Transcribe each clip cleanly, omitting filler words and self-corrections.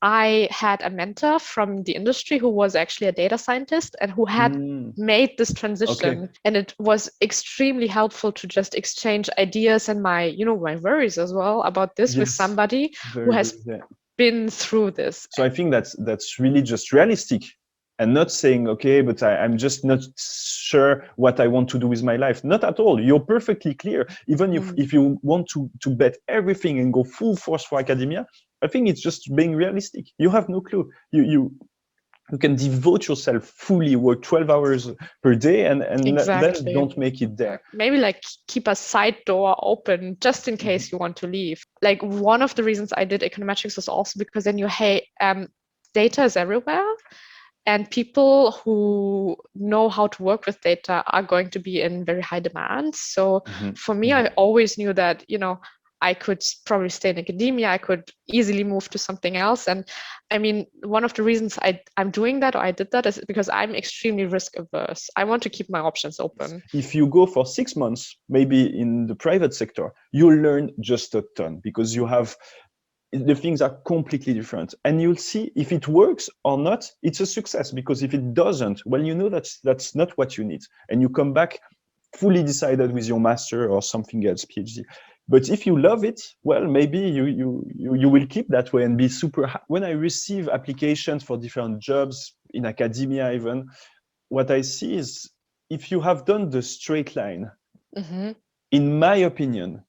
I had a mentor from the industry who was actually a data scientist and who had Mm, made this okay. transition. And it was extremely helpful to just exchange ideas and my worries as well about this with Yes. somebody who Very has good. Yeah. been through this. So I think that's really just realistic and not saying, okay, but I'm just not sure what I want to do with my life. Not at all. You're perfectly clear. Even if you want to bet everything and go full force for academia, I think it's just being realistic. You have no clue. You can devote yourself fully, work 12 hours per day, and then Exactly. don't make it there. Maybe like keep a side door open just in case you want to leave. Like one of the reasons I did econometrics was also because then data is everywhere, and people who know how to work with data are going to be in very high demand. So Mhm. for me, I always knew that, I could probably stay in academia, I could easily move to something else. And I mean, one of the reasons I'm doing that, or I did that, is because I'm extremely risk averse. I want to keep my options open. If you go for 6 months, maybe in the private sector, you'll learn just a ton because the things are completely different, and you'll see if it works or not. It's a success, because if it doesn't, well, you know that's not what you need, and you come back fully decided with your master or something else, PhD. But if you love it, well, maybe you will keep that way and be super when I receive applications for different jobs in academia even, what I see is, if you have done the straight line, Mhm. in my opinion,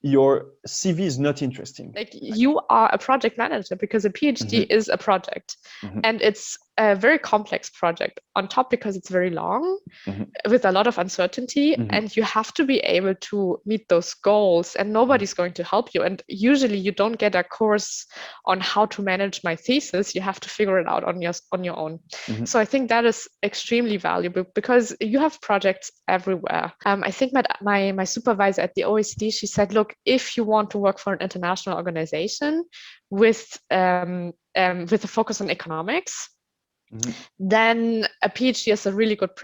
your CV is not interesting. Like you are a project manager because a PhD Mhm, is a project, mhm, and it's a very complex project on top because it's very long mhm, with a lot of uncertainty, mhm, and you have to be able to meet those goals, and nobody's going to help you. And usually you don't get a course on how to manage my thesis. You have to figure it out on your own. mhm, So I think that is extremely valuable because you have projects everywhere. I think my supervisor at the OECD, she said, look, if you want to work for an international organization with a focus on economics, mhm. then a PhD is a really good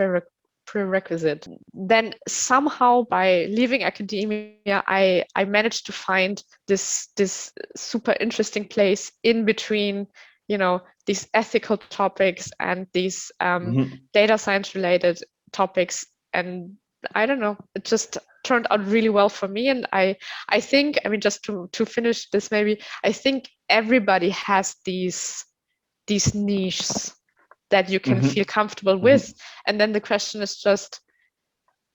prerequisite. Then somehow by leaving academia, I managed to find this super interesting place in between, these ethical topics and these Mhm. data science related topics. And I don't know, it just turned out really well for me. And I think, I mean, just to finish this, maybe I think everybody has these niches that you can feel Mhm. comfortable with. Mhm. And then the question is just,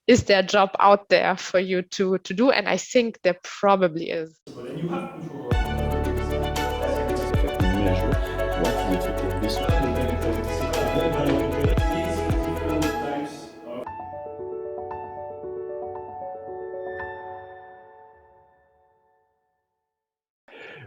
is there a job out there for you to do? And I think there probably is. And you have control over this. As you can That we measure what the effect of this would be. these different types of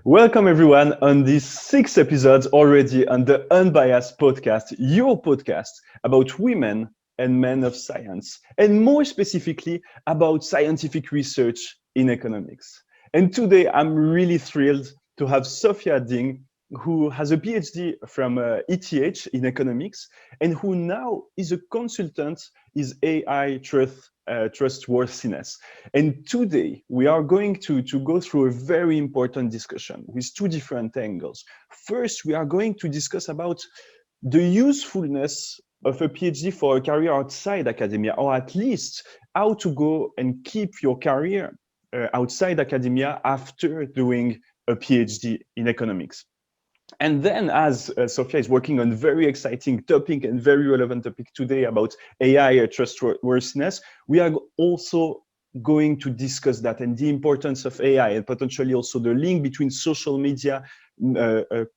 Welcome everyone on these 6 episodes already on the Unbiased podcast, your podcast about women and men of science, and more specifically about scientific research in economics. And today I'm really thrilled to have Sophia Ding, who has a PhD from ETH in economics, and who now is a consultant in AI trustworthiness. And today we are going to go through a very important discussion with 2 different angles. First, we are going to discuss about the usefulness of a PhD for a career outside academia, or at least how to go and keep your career outside academia after doing a PhD in economics. And then, as Sophia is working on very exciting topic and very relevant topic today about AI trustworthiness, we are also going to discuss that and the importance of AI, and potentially also the link between social media,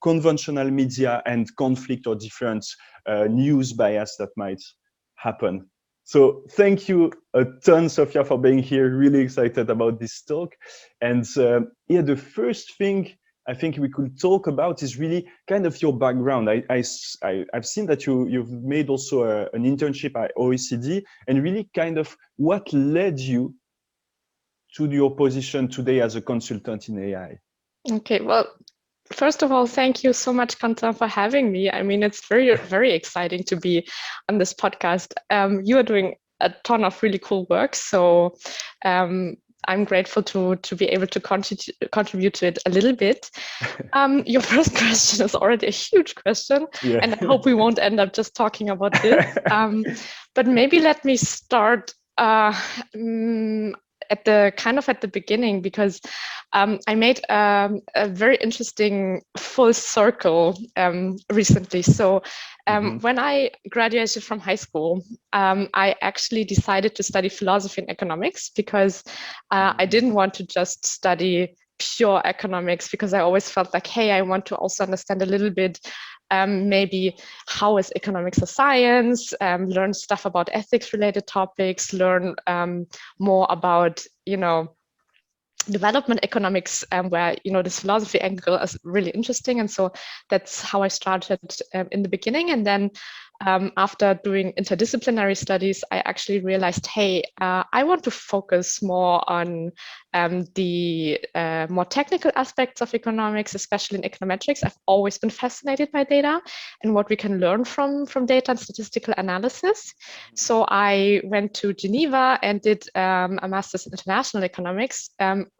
conventional media, and conflict or different news bias that might happen. So thank you a ton, Sophia, for being here. Really excited about this talk. And the first thing I think we could talk about is really kind of your background. I've seen that you've made also an internship at OECD, and really kind of what led you to your position today as a consultant in AI. Okay, well, first of all, thank you so much, Kantan, for having me. I mean, it's very, very exciting to be on this podcast. You are doing a ton of really cool work. So I'm grateful to be able to contribute to it a little bit. Your first question is already a huge question, Yeah. and I hope we won't end up just talking about this. But maybe let me start at the beginning, because I made a very interesting full circle recently. So when I graduated from high school, I actually decided to study philosophy and economics, because I didn't want to just study pure economics, because I always felt like, hey, I want to also understand a little bit, maybe how is economics a science, learn stuff about ethics related topics, learn more about, development economics, where this philosophy angle is really interesting. And so that's how I started in the beginning. And then after doing interdisciplinary studies, I actually realized, hey, I want to focus more on the more technical aspects of economics, especially in econometrics. I've always been fascinated by data and what we can learn from data and statistical analysis. So I went to Geneva and did a master's in international economics,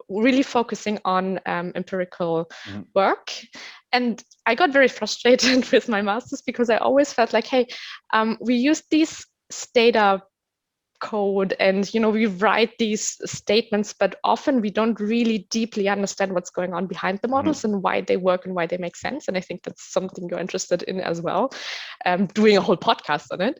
really focusing on empirical work. And I got very frustrated with my master's, because I always felt like, hey, we use these data code and we write these statements, but often we don't really deeply understand what's going on behind the models and why they work and why they make sense. And I think that's something you're interested in as well, doing a whole podcast on it.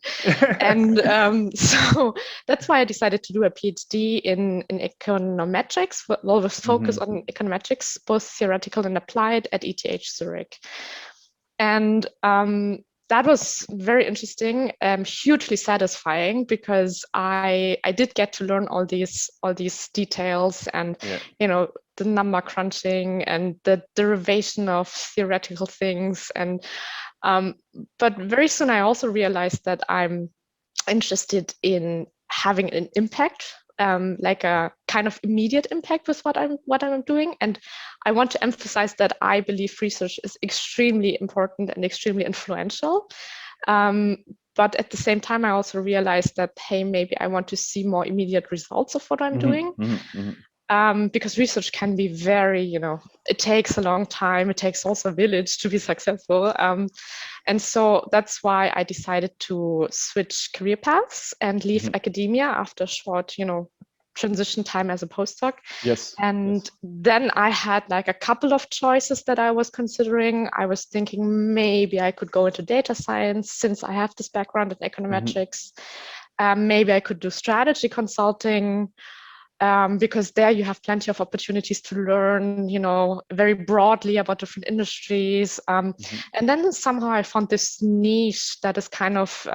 And so that's why I decided to do a PhD in econometrics, with focus on econometrics, both theoretical and applied, at ETH Zurich. And that was very interesting, hugely satisfying, because I did get to learn all these details, and the number crunching and the derivation of theoretical things. And but very soon I also realized that I'm interested in having an impact, like a kind of immediate impact with what I'm doing. And I want to emphasize that I believe research is extremely important and extremely influential. But at the same time, I also realized that, hey, maybe I want to see more immediate results of what I'm doing. Because research can be very, it takes a long time. It takes also a village to be successful. And so that's why I decided to switch career paths and leave academia after a short, transition time as a postdoc. And then I had like a couple of choices that I was considering. I was thinking maybe I could go into data science, since I have this background in econometrics. Maybe I could do strategy consulting, because there you have plenty of opportunities to learn, very broadly about different industries. And then somehow I found this niche that is kind of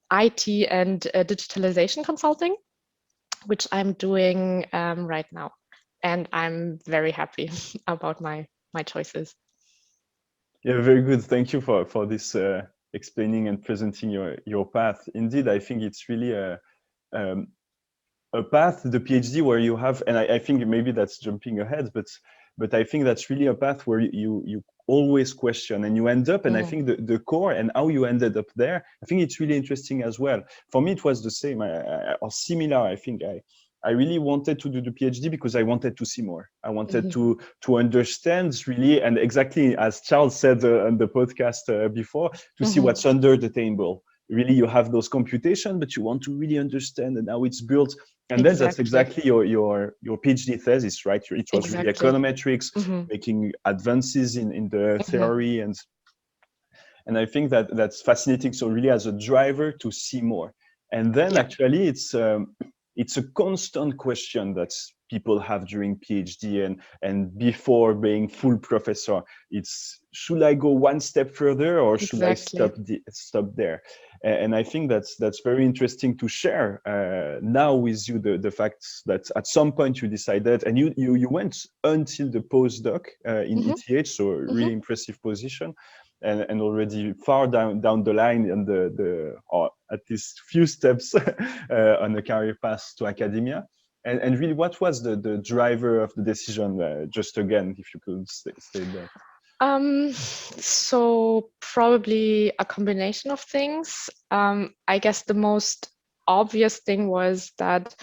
IT and digitalization consulting, which I'm doing right now. And I'm very happy about my choices. Yeah, very good. Thank you for this explaining and presenting your path. Indeed, I think it's really a path, the PhD, where you have, and I think maybe that's jumping ahead, but I think that's really a path where you always question and you end up, and I think the core and how you ended up there, I think it's really interesting as well. For me, it was the same or similar. I think I really wanted to do the PhD because I wanted to see more. I wanted to understand really, and exactly as Charles said on the podcast before, to see what's under the table. Really, you have those computations, but you want to really understand and how it's built. And then that's exactly your PhD thesis, right? It was really econometrics, making advances in the theory, and I think that's fascinating. So really, as a driver to see more, and then actually it's a constant question that people have during PhD and before being full professor. It's, should I go one step further, or should I stop there? And I think that's very interesting to share now with you, the fact that at some point you decided, and you went until the postdoc in ETH, so a really impressive position, and already far down the line, and or at least few steps on the career path to academia. And really, what was the driver of the decision? Just again, if you could state that. So probably a combination of things. I guess the most obvious thing was that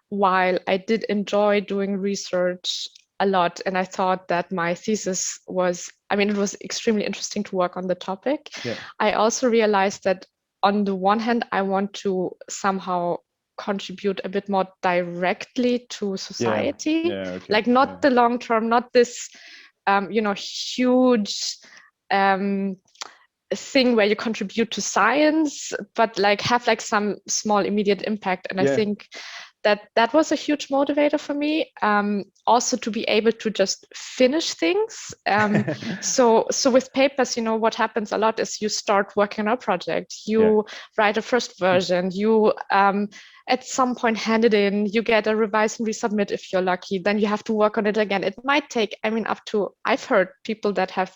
while I did enjoy doing research a lot, and I thought that my thesis was, I mean, it was extremely interesting to work on the topic, Yeah. I also realized that on the one hand, I want to somehow contribute a bit more directly to Yeah. society, Yeah. Okay. like not Yeah. the long term, not this, huge thing where you contribute to science, but like have like some small immediate impact. And I Yeah. think that was a huge motivator for me. Also to be able to just finish things. So with papers, what happens a lot is you start working on a project, Yeah. you write a first version, you at some point hand it in, you get a revise and resubmit if you're lucky, then you have to work on it again. It might take, I mean, up to, I've heard people that have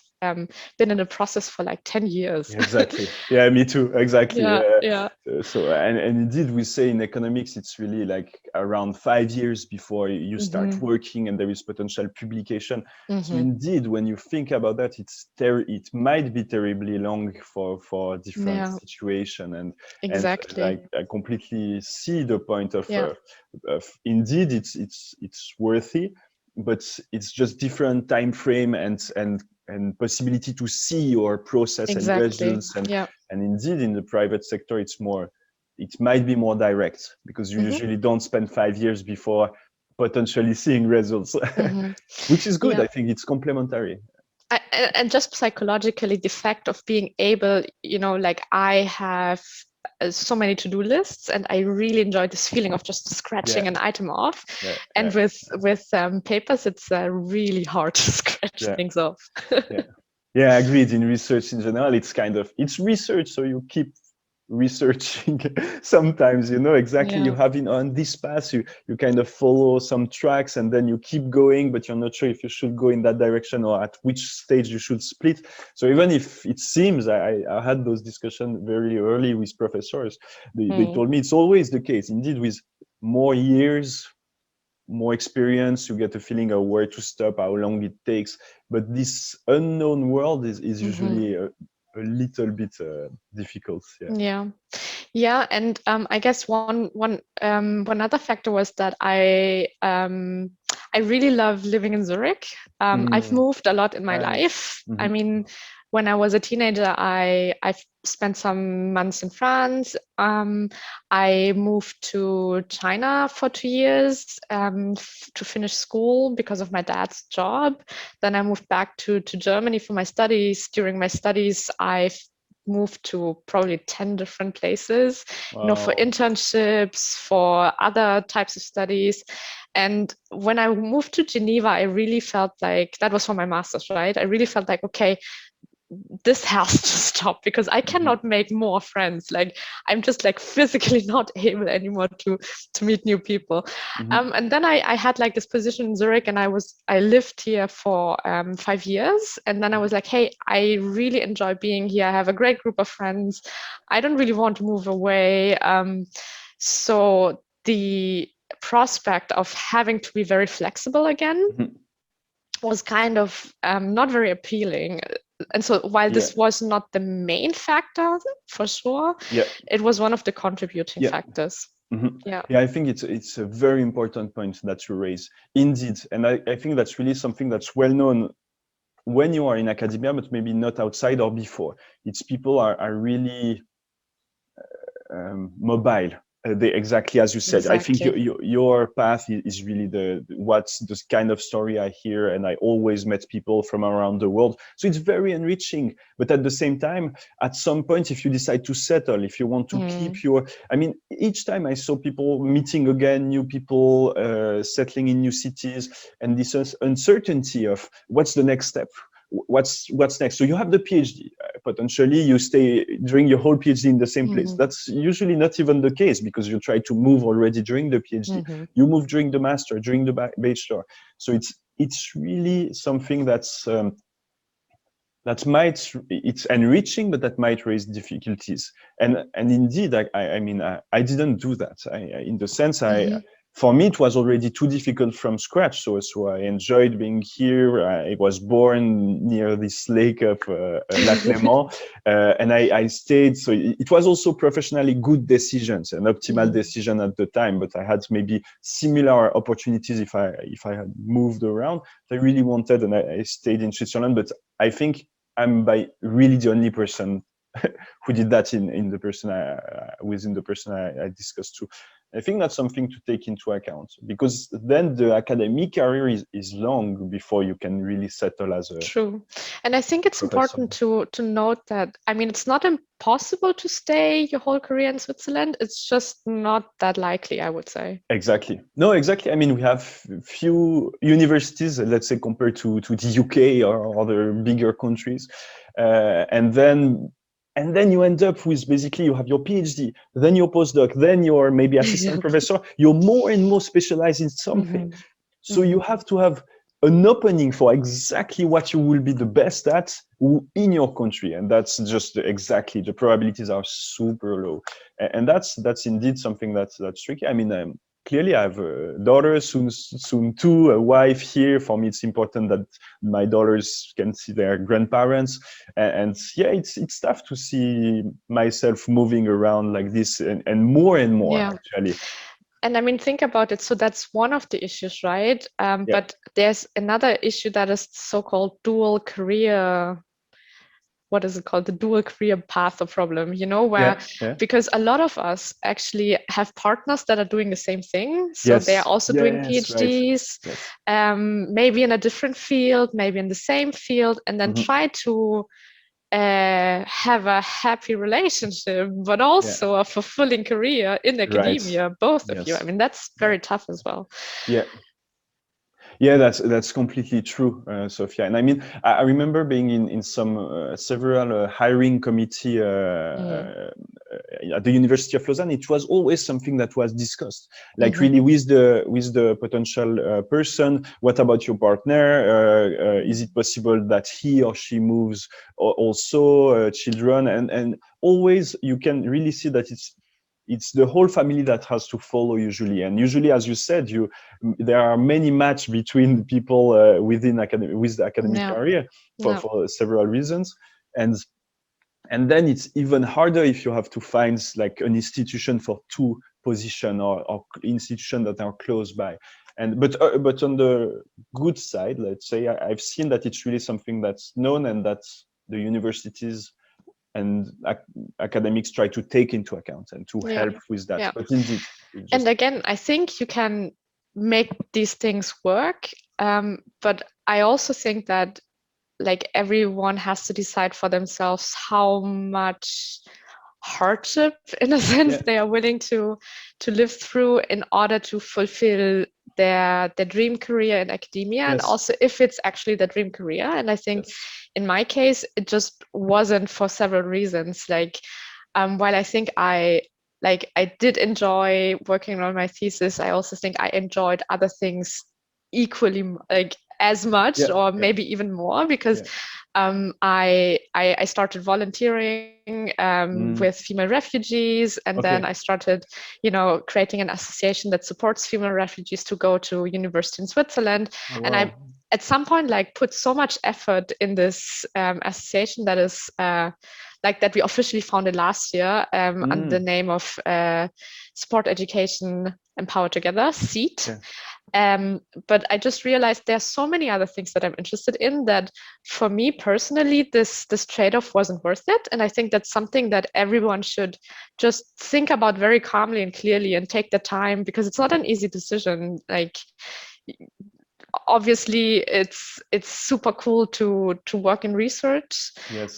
been in the process for like 10 years. Exactly. Yeah, me too. Exactly. Yeah, yeah. So and indeed, we say in economics, it's really like around 5 years before you start working and there is potential publication. So indeed, when you think about that, it might be terribly long for different Yeah, situation, and exactly. like I completely see the point Yeah. of indeed it's worthy, but it's just different time frame and possibility to see your process and Exactly. results, Yeah. and indeed in the private sector it might be more direct because you Mhm. usually don't spend 5 years before potentially seeing results. Mhm. Which is good. Yeah. I think it's complementary. And just psychologically, the fact of being able, like I have so many to-do lists, and I really enjoy this feeling of just scratching Yeah, an item off. yeah, And yeah, with papers, it's really hard to scratch yeah, things off. yeah. Yeah, agreed. In research in general, it's research, so you keep researching. Sometimes, exactly, you Yeah. have on this path, you kind of follow some tracks and then you keep going, but you're not sure if you should go in that direction or at which stage you should split. So even if it seems, I had those discussions very early with professors, they Mm. told me it's always the case. Indeed, with more years, more experience, you get a feeling of where to stop, how long it takes. But this unknown world is Mhm. usually a little bit difficult. Yeah. Yeah. Yeah, and I guess one other factor was that I really love living in Zurich. I've Mm, moved a lot in my nice. life. I Hmm. mean, when I was a teenager, I've spent some months in France. I moved to China for 2 years to finish school because of my dad's job. Then I moved back to Germany for my studies. During my studies, I've moved to probably 10 different places, for Wow. internships, for other types of studies. And when I moved to Geneva, I really felt like that was for my master's, right? I really felt like, okay, this has to stop because I Hmm. cannot make more friends. Like I'm just like physically not able anymore to meet new people. Hmm. And then I had like this position in Zurich, and I lived here for 5 years, and then I was like, hey, I really enjoy being here. I have a great group of friends. I don't really want to move away. So the prospect of having to be very flexible again Hmm. was kind of not very appealing. And so while Yeah. this was not the main factor for sure, Yeah. it was one of the contributing Yeah. factors. Hmm. Yeah. Yeah, I think it's a very important point that you raise. Indeed. And I think that's really something that's well known when you are in academia, but maybe not outside or before. It's people are really mobile. They exactly as you said. I think Exactly. your path is really what's the kind of story I hear, and I always met people from around the world. So it's very enriching. But at the same time, at some point, if you decide to settle, if you want to keep I mean, each time I saw people meeting again, new people settling in new cities, and this uncertainty of what's the next step. What's next? So you have the PhD. Potentially, you stay during your whole PhD in the same place. That's usually not even the case because you try to move already during the PhD. You move during the master, during the bachelor. So it's really something it's enriching, but that might raise difficulties. And indeed, I mean, I didn't do that. In the sense, for me, it was already too difficult from scratch. So I enjoyed being here. I was born near this lake of Lac Léman, and I stayed. So it was also professionally good decisions and optimal decision at the time. But I had maybe similar opportunities if I had moved around. I really wanted, and I stayed in Switzerland. But I think I'm by really the only person who did that in the person within the person I discussed to. I think that's something to take into account, because then the academic career is long before you can really settle as a True. And I think it's professor. important to note that, I mean, it's not impossible to stay your whole career in Switzerland. It's just not that likely, I would say. Exactly. No, exactly. I mean, we have few universities, let's say, compared to the UK or other bigger countries, and then you end up with basically you have your PhD, then your postdoc, then your maybe assistant professor. You're more and more specialized in something. So you have to have an opening for exactly what you will be the best at in your country, and that's just exactly, the probabilities are super low, and that's indeed something that's tricky. I mean, clearly I have a daughter, soon too, a wife here. For me, it's important that my daughters can see their grandparents, and yeah, it's tough to see myself moving around like this, and more Yeah. actually. And I mean, think about it. So that's one of the issues, right? Yeah. But there's another issue that is so-called dual career. What is it called? The dual career path or problem, you know, where Yeah. because a lot of us actually have partners that are doing the same thing. So Yes. they're also doing Yes, right. PhDs, Yes. maybe in a different field, maybe in the same field, and then try to have a happy relationship, but also a fulfilling career in academia, both of you. I mean, that's very tough as well. Yeah, that's completely true, Sophia. And I mean, I remember being in some several hiring committee at the University of Lausanne. It was always something that was discussed, like really with the potential person. What about your partner? Is it possible that he or she moves also children? And always you can really see that it's the whole family that has to follow usually. And usually, as you said, there are many match between people within with the academic career for several reasons. And then it's even harder if you have to find like an institution for two position or institution that are close by. But on the good side, let's say, I've seen that it's really something that's known, and that the universities and academics try to take into account and to help with that. But indeed, and again, I think you can make these things work, but I also think that like everyone has to decide for themselves how much hardship, in a sense, they are willing to live through in order to fulfill their dream career in academia, and also if it's actually the dream career. And I think in my case, it just wasn't, for several reasons. Like while I think I did enjoy working on my thesis, I also think I enjoyed other things equally, like as much or maybe even more, because I started volunteering with female refugees, and then I started, creating an association that supports female refugees to go to university in Switzerland. And I, at some point, like put so much effort in this association that is that we officially founded last year under the name of Sport Education Empower Together, SEAT. But I just realized there's so many other things that I'm interested in that for me personally, this trade-off wasn't worth it. And I think that's something that everyone should just think about very calmly and clearly and take the time, because it's not an easy decision. Like, obviously it's super cool to work in research.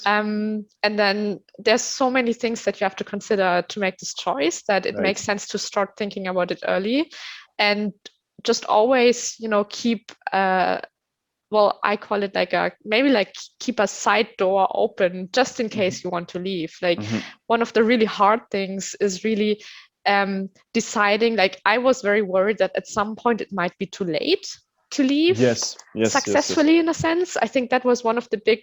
And then there's so many things that you have to consider to make this choice, that it makes sense to start thinking about it early, and just always, keep well, I call it keep a side door open just in case you want to leave. Like one of the really hard things is really deciding, like I was very worried that at some point it might be too late to leave Yes, yes, yes, yes. successfully in a sense. I think that was one of the big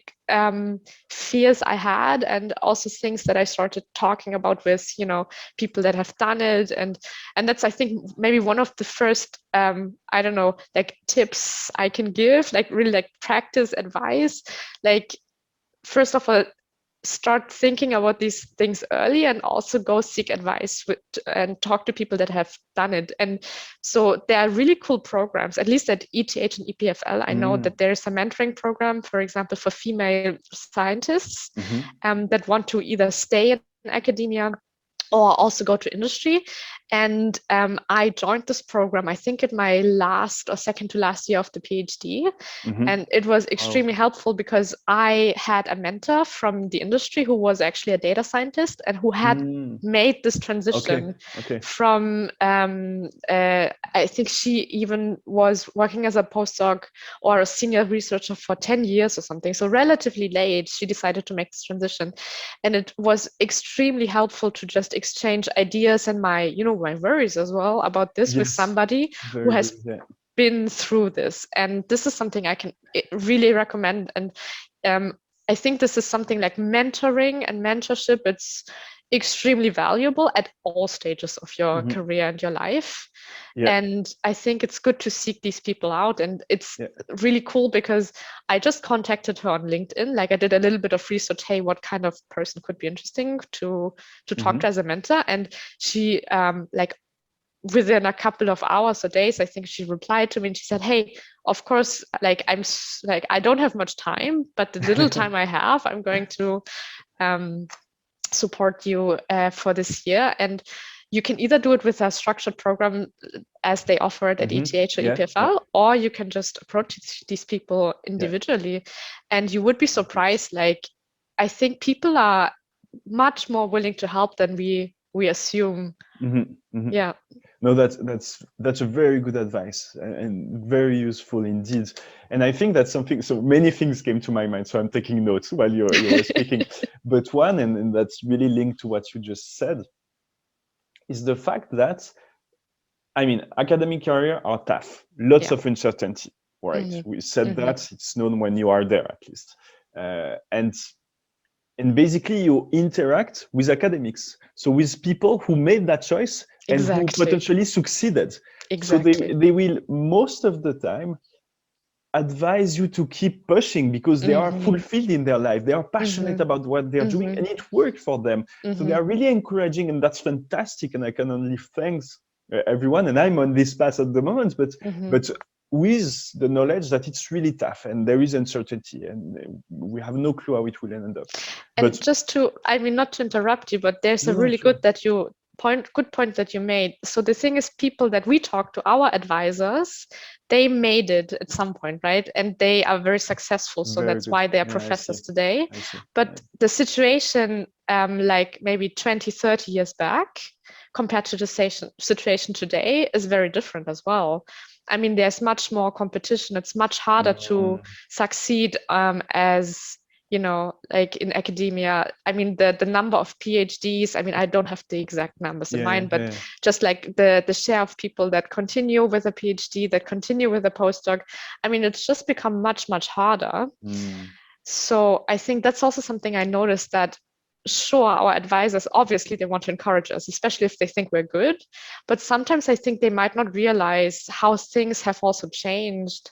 fears I had, and also things that I started talking about with, you know, people that have done it. And that's, I think, maybe one of the first, I don't know, like tips I can give, like really like practice advice. Like, first of all, start thinking about these things early, and also go seek advice with and talk to people that have done it. And so there are really cool programs, at least at ETH and EPFL. I know that there's a mentoring program, for example, for female scientists that want to either stay in academia or also go to industry. And I joined this program, I think, in my last or second to last year of the PhD. And it was extremely helpful because I had a mentor from the industry who was actually a data scientist and who had made this transition from, I think she even was working as a postdoc or a senior researcher for 10 years or something. So relatively late, she decided to make this transition. And it was extremely helpful to just exchange ideas and my, you know, my worries as well about this with somebody who has been through this. And this is something I can really recommend. And I think this is something like mentoring and mentorship. It's extremely valuable at all stages of your career and your life. And I think it's good to seek these people out. And it's really cool because I just contacted her on LinkedIn. Like, I did a little bit of research. Hey, what kind of person could be interesting to talk to as a mentor? And she like within a couple of hours or days, I think she replied to me and she said, hey, of course, like I don't have much time, but the little time I have, I'm going to support you for this year. And you can either do it with a structured program as they offer it at ETH or EPFL, or you can just approach these people individually. And you would be surprised. Like, I think people are much more willing to help than we assume. Yeah. No, that's a very good advice and very useful indeed. And I think that's something, so many things came to my mind, so I'm taking notes while you were speaking. But one, and that's really linked to what you just said, is the fact that, I mean, academic career are tough, lots of uncertainty, right? We said that, it's known when you are there, at least. And basically you interact with academics, so with people who made that choice and who potentially succeeded. So they will most of the time advise you to keep pushing because they are fulfilled in their life, they are passionate about what they're doing, and it worked for them. So they are really encouraging, and that's fantastic. And I can only thank everyone, and I'm on this path at the moment, but with the knowledge that it's really tough and there is uncertainty and we have no clue how it will end up. And just to, I mean, not to interrupt you, but there's a really good point that you made. So the thing is, people that we talk to, our advisors, they made it at some point, right? And they are very successful. So that's why they are professors today. But the situation, like maybe 20, 30 years back, compared to the situation today, is very different as well. I mean, there's much more competition. It's much harder to succeed as, you know, like in academia. I mean, the number of PhDs, I mean, I don't have the exact numbers in mind, but just like the share of people that continue with a PhD, that continue with a postdoc, I mean, it's just become much, much harder. So I think that's also something I noticed, that sure, our advisors, obviously they want to encourage us, especially if they think we're good, but sometimes I think they might not realize how things have also changed.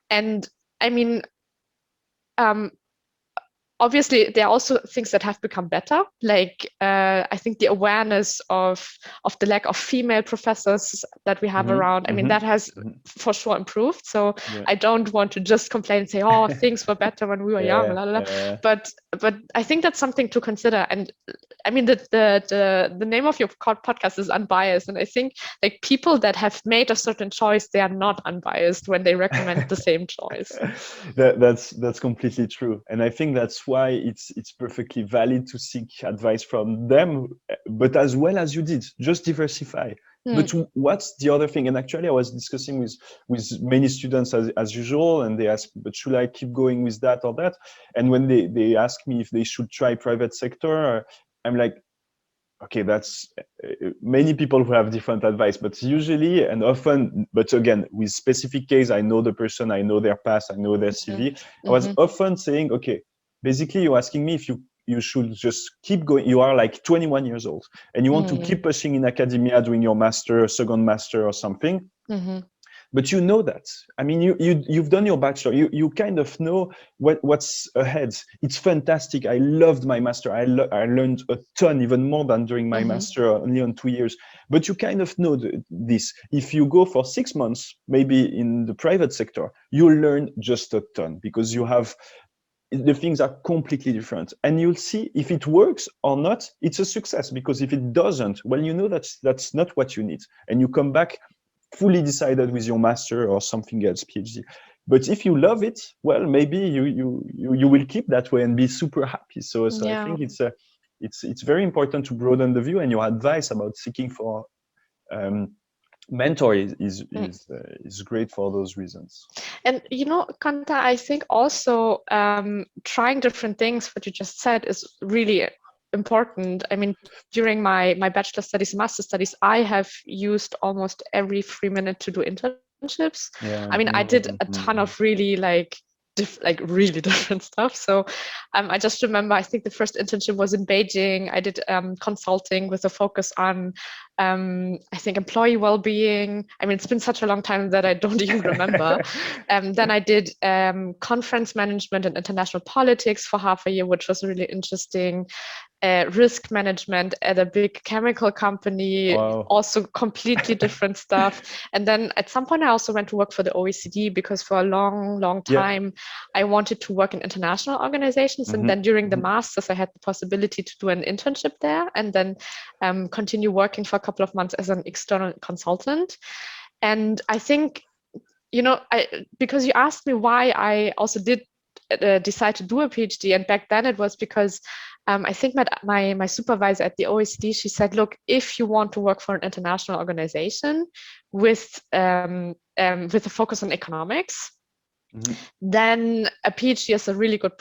And I mean, obviously there are also things that have become better, like I think the awareness of the lack of female professors that we have around, I mean, that has for sure improved. So I don't want to just complain and say, oh, things were better when we were young, blah, blah, blah. But I think that's something to consider. And I mean, the name of your podcast is Unbiased, and I think like people that have made a certain choice, they are not unbiased when they recommend the same choice. That's completely true, and I think that's why it's perfectly valid to seek advice from them, but as well as you did, just diversify. But what's the other thing? And actually I was discussing with many students as usual, and they asked, but should I keep going with that or that? And when they ask me if they should try private sector, I'm like, okay, that's many people who have different advice, but usually and often, but again, with specific case, I know the person, I know their past, I know their CV. I was often saying, okay, basically you're asking me if you should just keep going. You are like 21 years old and you want to keep pushing in academia, doing your master, second master or something. But you know that. I mean, you've done your bachelor. You kind of know what's ahead. It's fantastic. I loved my master. I learned a ton, even more than during my master, only on 2 years. But you kind of know this. If you go for 6 months, maybe in the private sector, you'll learn just a ton because you have the things are completely different, and you'll see if it works or not. It's a success, because if it doesn't, well, you know that's not what you need, and you come back fully decided with your master or something else, PhD. But if you love it, well, maybe you will keep that way and be super happy. So I think it's very important to broaden the view, and your advice about seeking for mentor is great for those reasons. And Kanta, I think also trying different things, what you just said, is really important. I mean, during my bachelor studies and master studies, I have used almost every free minute to do internships. I mean, I did a ton of really really different stuff. So I just remember, I think the first internship was in Beijing. I did consulting with a focus on I think employee well-being. I mean, it's been such a long time that I don't even remember. Then I did conference management and international politics for half a year, which was really interesting. Risk management at a big chemical company, Wow. also completely different stuff. And then at some point I also went to work for the OECD, because for a long time I wanted to work in international organizations. And then during the masters I had the possibility to do an internship there, and then continue working for a couple of months as an external consultant. And I think, because you asked me why I also did decide to do a PhD, and back then it was because I think my supervisor at the OECD, she said, look, if you want to work for an international organization with a focus on economics, then a PhD is a really good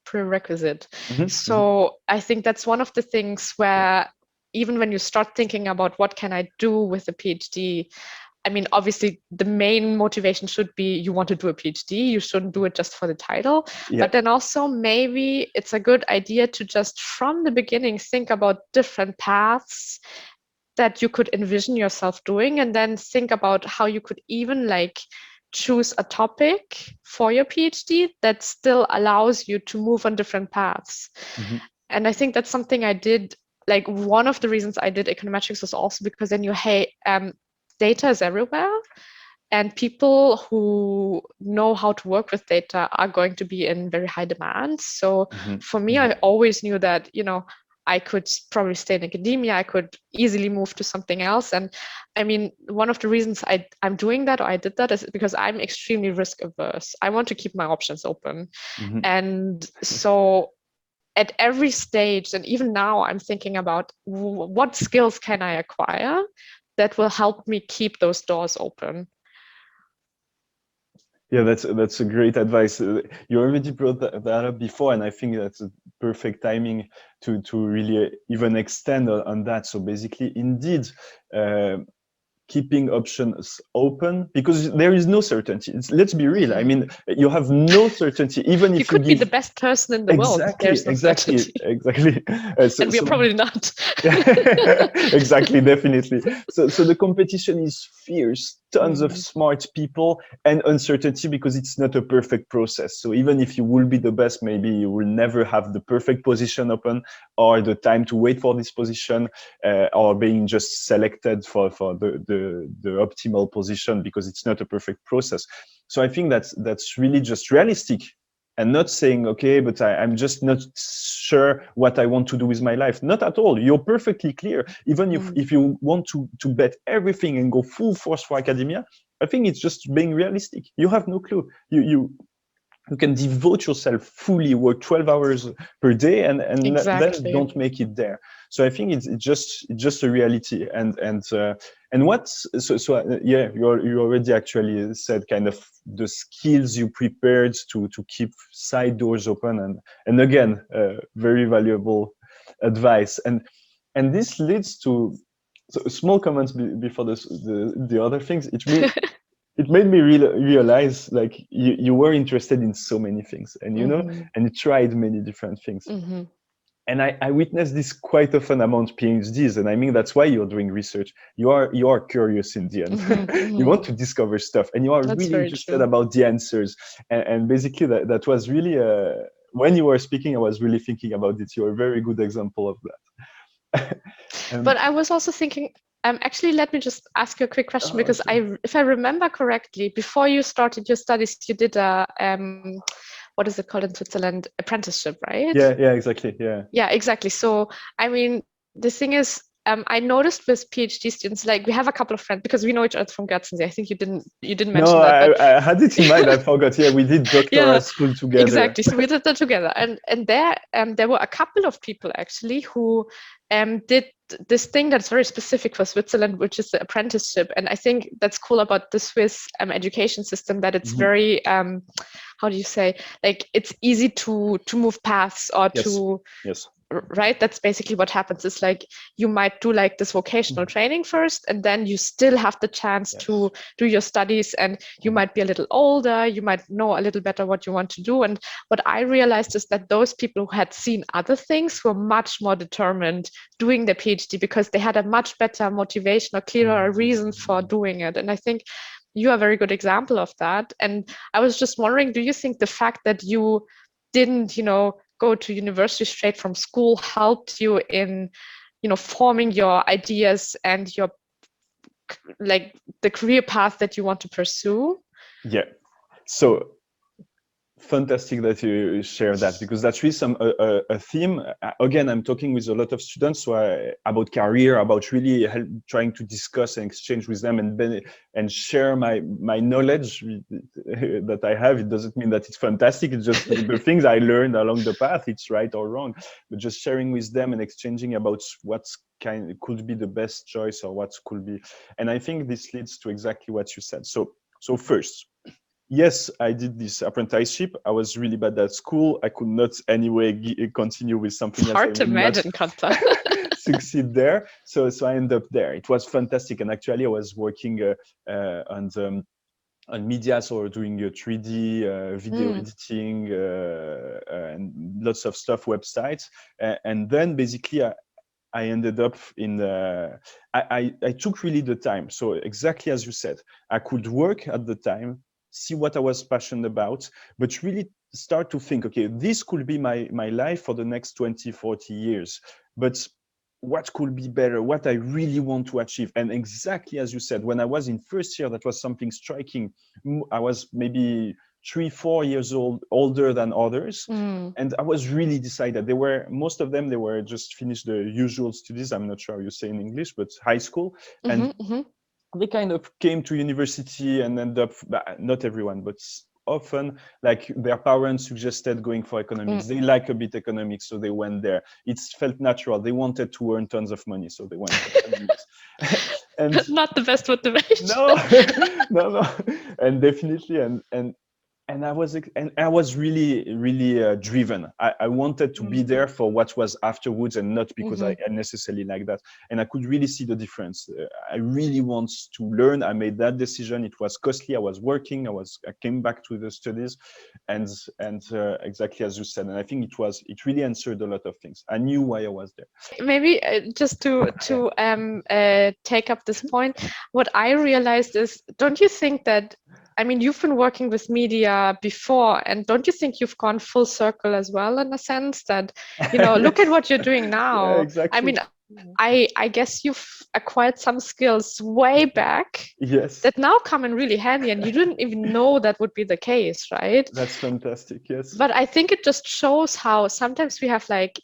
prerequisite. So I think that's one of the things where, even when you start thinking about what can I do with a PhD, I mean, obviously the main motivation should be you want to do a PhD. You shouldn't do it just for the title. But then also maybe it's a good idea to just from the beginning think about different paths that you could envision yourself doing, and then think about how you could even choose a topic for your PhD that still allows you to move on different paths. And I think that's something I did. Like, one of the reasons I did econometrics was also because then data is everywhere, and people who know how to work with data are going to be in very high demand. So for me, I always knew that, I could probably stay in academia. I could easily move to something else. And I mean, one of the reasons I'm doing that, or I did that, is because I'm extremely risk averse. I want to keep my options open. And so at every stage, and even now, I'm thinking about what skills can I acquire that will help me keep those doors open. Yeah, that's a great advice. You already brought that up before, and I think that's a perfect timing to really even extend on that. So basically, indeed, keeping options open, because there is no certainty. Let's be real. I mean, you have no certainty, even if you could be the best person in the world. There's no certainty. Exactly. And we're probably not. Exactly, definitely. So the competition is fierce. Tons of smart people, and uncertainty, because it's not a perfect process. So even if you will be the best, maybe you will never have the perfect position open, or the time to wait for this position, or being just selected for the optimal position, because it's not a perfect process. So I think that's really just realistic, and not saying, okay, but I'm just not sure what I want to do with my life. Not at all. You're perfectly clear. Even if you want to bet everything and go full force for academia, I think it's just being realistic. You have no clue. You can devote yourself fully, work 12 hours per day, and Exactly. then don't make it there. So I think it's just a reality. And what's yeah, you already actually said kind of the skills you prepared to keep side doors open, and again, very valuable advice. And and this leads to small comments before the other things. It made me realize like you were interested in so many things, and and you tried many different things. And I witness this quite often among PhDs, and I mean that's why you're doing research. You are curious in the end. You want to discover stuff, and you are That's really very interested true. about the answers. And basically, that was really when you were speaking, I was really thinking about it. You're a very good example of that. But I was also thinking, actually, let me just ask you a quick question, because sure. if I remember correctly, before you started your studies, you did a what is it called in Switzerland? Apprenticeship, right? Yeah, exactly. Yeah. Yeah, exactly. So, I mean, the thing is, I noticed with PhD students, like we have a couple of friends because we know each other from Guernsey. I think you didn't No, mention that, but I had it in mind. I forgot. Yeah, we did doctoral yeah, school together. exactly. So we did that together, and there were a couple of people actually who did this thing that's very specific for Switzerland, which is the apprenticeship. And I think that's cool about the Swiss education system, that it's very how do you say, like it's easy to move paths or Yes. to Yes. right. That's basically what happens. It's like you might do like this vocational training first, and then you still have the chance to do your studies, and you might be a little older, you might know a little better what you want to do. And what I realized is that those people who had seen other things were much more determined doing their PhD because they had a much better motivation or clearer reason for doing it. And I think you are a very good example of that. And I was just wondering, do you think the fact that you didn't, go to university straight from school helped you in, forming your ideas and your like the career path that you want to pursue? Yeah. So fantastic that you share that, because that's really a theme. Again, I'm talking with a lot of students about career, about really trying to discuss and exchange with them and share my knowledge that I have. It doesn't mean that it's fantastic. It's just the things I learned along the path. It's right or wrong, but just sharing with them and exchanging about what's could be the best choice or what could be. And I think this leads to exactly what you said. So first, yes, I did this apprenticeship. I was really bad at school. I could not anyway continue with something It's else. hard to imagine, Kanta. Succeed there. So I ended up there. It was fantastic. And actually, I was working on media, so doing 3D video editing and lots of stuff, websites. And then basically, I ended up in I took really the time. So exactly as you said, I could work at the time, see what I was passionate about, but really start to think, okay, this could be my life for the next 20, 40 years. But what could be better, what I really want to achieve? And exactly as you said, when I was in first year, that was something striking. I was maybe 3-4 years older than others. And I was really decided. Most of them, they were just finished the usual studies. I'm not sure how you say in English, but high school. And they kind of came to university and end up, not everyone, but often, like their parents suggested going for economics. They like a bit economics, so they went there. It felt natural. They wanted to earn tons of money, so they went for economics. And not the best motivation. No, and definitely, and I was really driven. I wanted to be there for what was afterwards, and not because I necessarily like that. And I could really see the difference. I really want to learn. I made that decision. It was costly. I was working. I came back to the studies, and exactly as you said. And I think it really answered a lot of things. I knew why I was there. Maybe just to take up this point, what I realized is, don't you think that, I mean, you've been working with media before, and don't you think you've gone full circle as well, in a sense that, look at what you're doing now. Yeah, exactly. I mean, I guess you've acquired some skills way back that now come in really handy, and you didn't even know that would be the case, right? That's fantastic, yes. But I think it just shows how sometimes we have like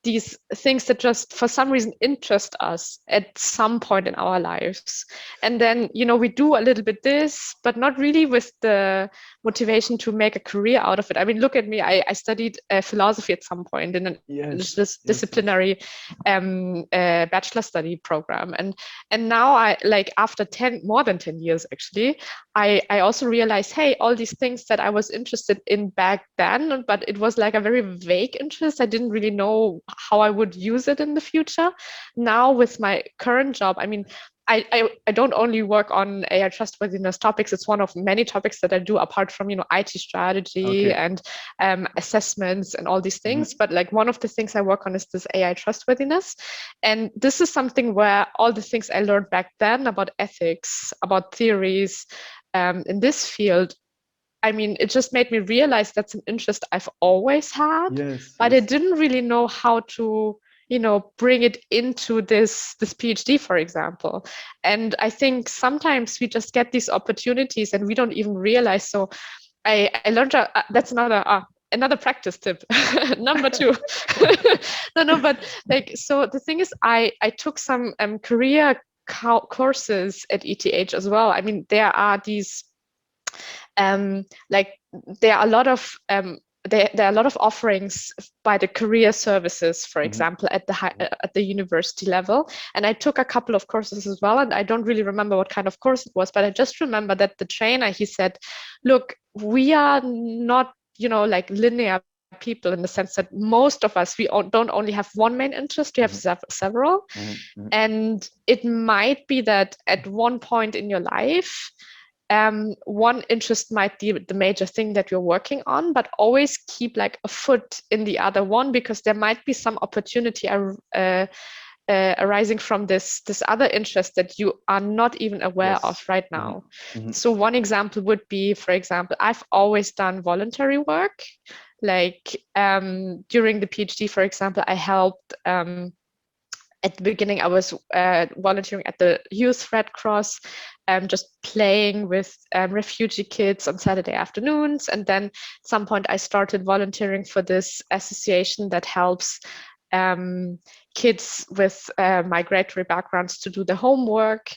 these things that just for some reason interest us at some point in our lives, and then we do a little bit this, but not really with the motivation to make a career out of it. I mean, look at me. I studied philosophy at some point in this disciplinary bachelor study program, and now I, like, after more than 10 years actually, I also realized, hey, all these things that I was interested in back then, but it was like a very vague interest. I didn't really know how I would use it in the future. Now with my current job, I mean, I don't only work on AI trustworthiness topics. It's one of many topics that I do apart from, IT strategy Okay. and assessments and all these things. Mhm. But like one of the things I work on is this AI trustworthiness. And this is something where all the things I learned back then about ethics, about theories in this field, I mean, it just made me realize that's an interest I've always had, Yes, but I yes. didn't really know how to, bring it into this PhD, for example. And I think sometimes we just get these opportunities and we don't even realize. So I learned that's another practice tip. Number two. No, but like, so the thing is, I took some career courses at ETH as well. I mean, there are these like there are a lot of there are a lot of offerings by the career services, for Mhm. example, at the university level. And I took a couple of courses as well, and I don't really remember what kind of course it was, but I just remember that the trainer, he said, "Look, we are not, like linear people in the sense that most of us don't only have one main interest, we have Mhm. several, Mhm. Mhm. and it might be that at one point in your life." One interest might be the major thing that you're working on, but always keep like a foot in the other one because there might be some opportunity arising from this other interest that you are not even aware of Yes. right Mhm. now. Mhm. So one example would be, for example, I've always done voluntary work. Like during the PhD, for example, I helped. At the beginning, I was volunteering at the Youth Red Cross, just playing with refugee kids on Saturday afternoons. And then at some point, I started volunteering for this association that helps kids with migratory backgrounds to do the homework.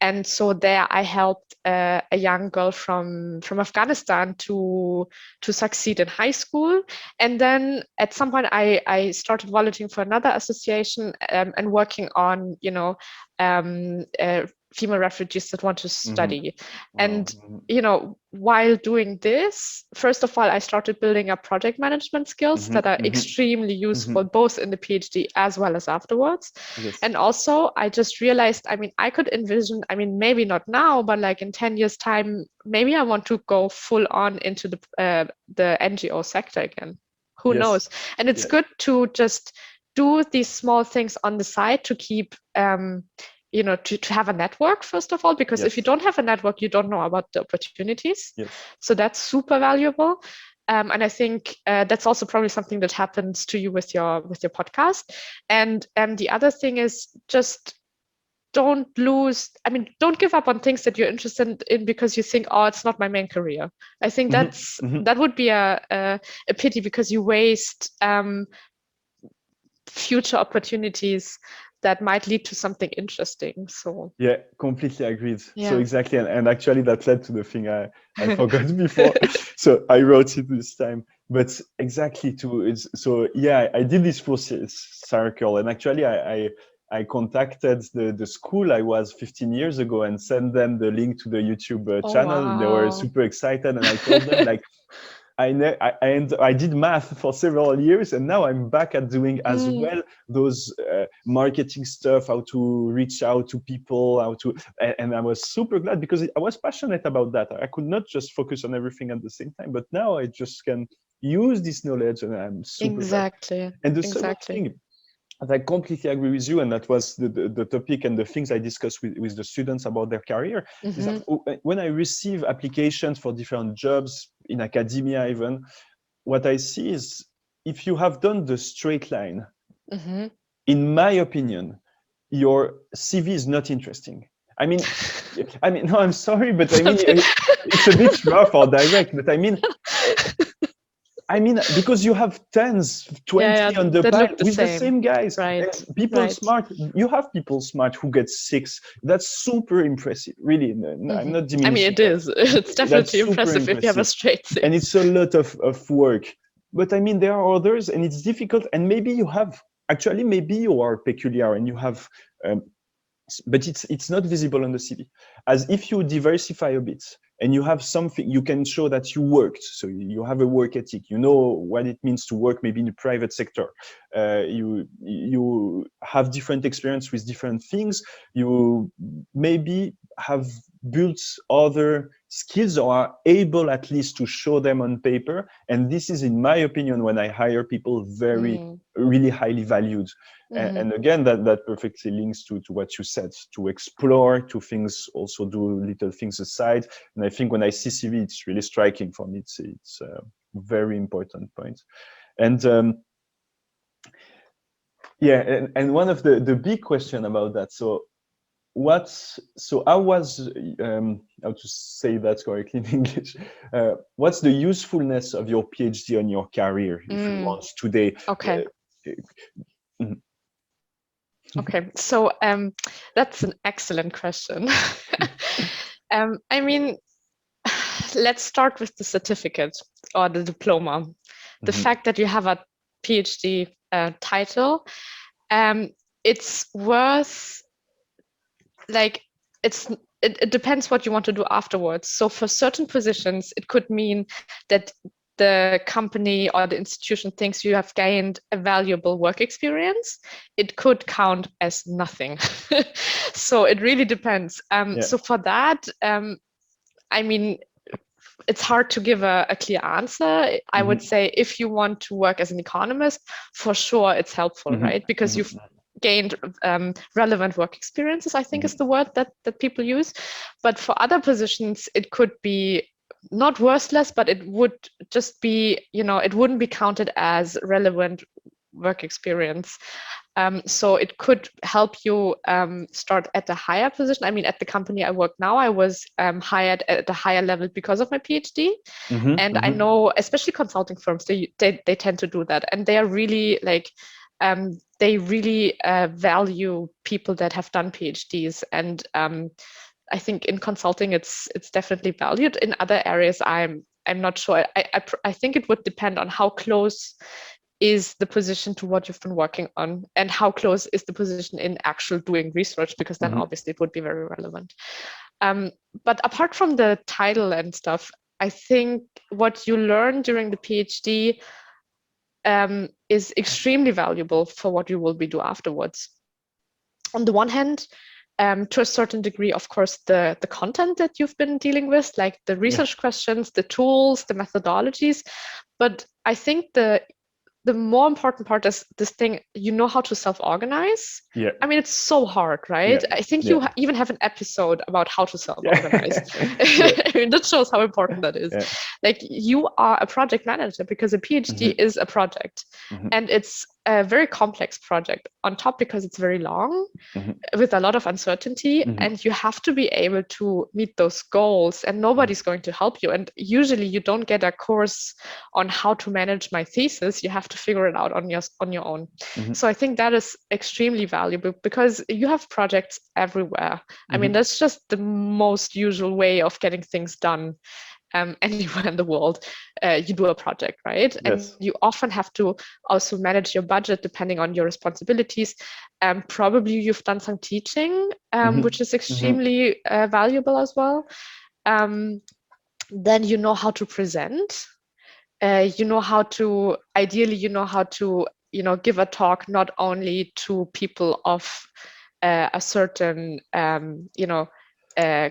And so there I helped a young girl from Afghanistan to succeed in high school. And then at some point I started volunteering for another association and working on female refugees that want to Mhm. study. Wow. And Mhm. while doing this, first of all, I started building up project management skills Mhm. that are Mhm. extremely useful Mhm. both in the PhD as well as afterwards. Yes. And also, I just realized, I mean, I could envision, I mean, maybe not now, but like in 10 years' time, maybe I want to go full on into the NGO sector again. Who Yes. knows? And it's Yeah. good to just do these small things on the side to keep, to have a network, first of all, because if you Yes. don't have a network, you don't know about the opportunities. Yes. So that's super valuable. And I think that's also probably something that happens to you with your podcast. And the other thing is just don't give up on things that you're interested in because you think, oh, it's not my main career. I think Mhm. Mhm. that would be a pity because you waste future opportunities that might lead to something interesting. So Yeah, completely agreed. So yeah. exactly, and actually that led to the thing I forgot before. So I wrote it this time. But exactly to it's so yeah, I did this process circle, and actually I contacted the school I was 15 years ago and sent them the link to the YouTube Oh channel. They were wow. super excited, and I told them like I did math for several years, and now I'm back at doing as Mm, well those marketing stuff, how to reach out to people, and I was super glad because I was passionate about that. I could not just focus on everything at the same time, but now I just can use this knowledge, and I'm super glad. exactly. And the second Exactly. thing, and I completely agree with you, and that was the topic and the things I discussed with the students about their career, is that Hmm. when I receive applications for different jobs in academia even, what I see is if you have done the straight line, Hmm. in my opinion, your CV is not interesting. I mean, no, I'm sorry, but I mean, it's a bit rough or direct, but I mean, because you have tens, Yeah, 20 on the that pile looked the with the same. same guys and Right. people Right. smart. You have people smart who get six. That's super impressive. Really, I'm Hmm. not I mean, diminishing it that. is. It's definitely That's super impressive if you have a impressive. straight And six. it's a lot of work. But I mean, there are others and it's difficult. And maybe you have, actually, maybe you are peculiar and you have, um, but it's not visible on the CV. As if you diversify a bit, and you have something, you can show that you worked. So you have a work ethic, you know what it means to work maybe in the private sector. You have different experience with different things. You maybe have built other skills or are able at least to show them on paper. And this is, in my opinion, when I hire people, really highly valued. And again, that perfectly links to what you said, to explore, to things, also do little things aside. And I think when I see CV, it's really striking for me. It's a very important point. And yeah, and one of the big question about that. So how was how to say that correctly in English? What's the usefulness of your PhD on your career, if you want, today? Okay. Mhm. Okay, so that's an excellent question. I mean, let's start with the certificate or the diploma. The Mhm. fact that you have a PhD title, it's worth, like, it depends what you want to do afterwards. So for certain positions, it could mean that the company or the institution thinks you have gained a valuable work experience. It could count as nothing. So it really depends. Yeah. So for that, I mean, it's hard to give a clear answer. I would say if you want to work as an economist, for sure it's helpful, right? Because you've gained relevant work experiences, I think is the word that people use. But for other positions, it could be not worthless, but it would just be, it wouldn't be counted as relevant work experience. So it could help you start at a higher position. I mean, at the company I work now, I was hired at a higher level because of my PhD. And I know, especially consulting firms, they tend to do that. And they are really like, they really value people that have done PhDs. And I think in consulting, it's definitely valued. In other areas, I'm not sure. I think it would depend on how close is the position to what you've been working on, and how close is the position in actual doing research, because then obviously it would be very relevant. But apart from the title and stuff, I think what you learn during the PhD is extremely valuable for what you will be do afterwards. On the one hand, to a certain degree, of course, the content that you've been dealing with, like the research questions, the tools, the methodologies. But I think the more important part is this thing, you know how to self-organize. Yeah. I mean, it's so hard, right? Yeah. I think you even have an episode about how to self-organize. Yeah. I mean, that shows how important that is. Yeah. Like, you are a project manager because a PhD is a project. And it's a very complex project on top because it's very long with a lot of uncertainty, and you have to be able to meet those goals, and nobody's going to help you. And usually you don't get a course on how to manage my thesis. You have to figure it out on your own. So I think that is extremely valuable because you have projects everywhere. I mean, that's just the most usual way of getting things done. Anywhere in the world, you do a project, right? Yes. And you often have to also manage your budget depending on your responsibilities. Probably you've done some teaching, which is extremely valuable as well. Then you know how to present. You know how to, ideally, give a talk not only to people of a certain,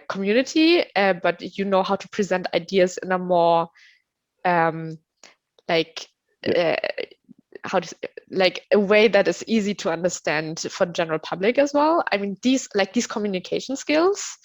community, but you know how to present ideas in a more like a way that is easy to understand for the general public as well. I mean, these communication skills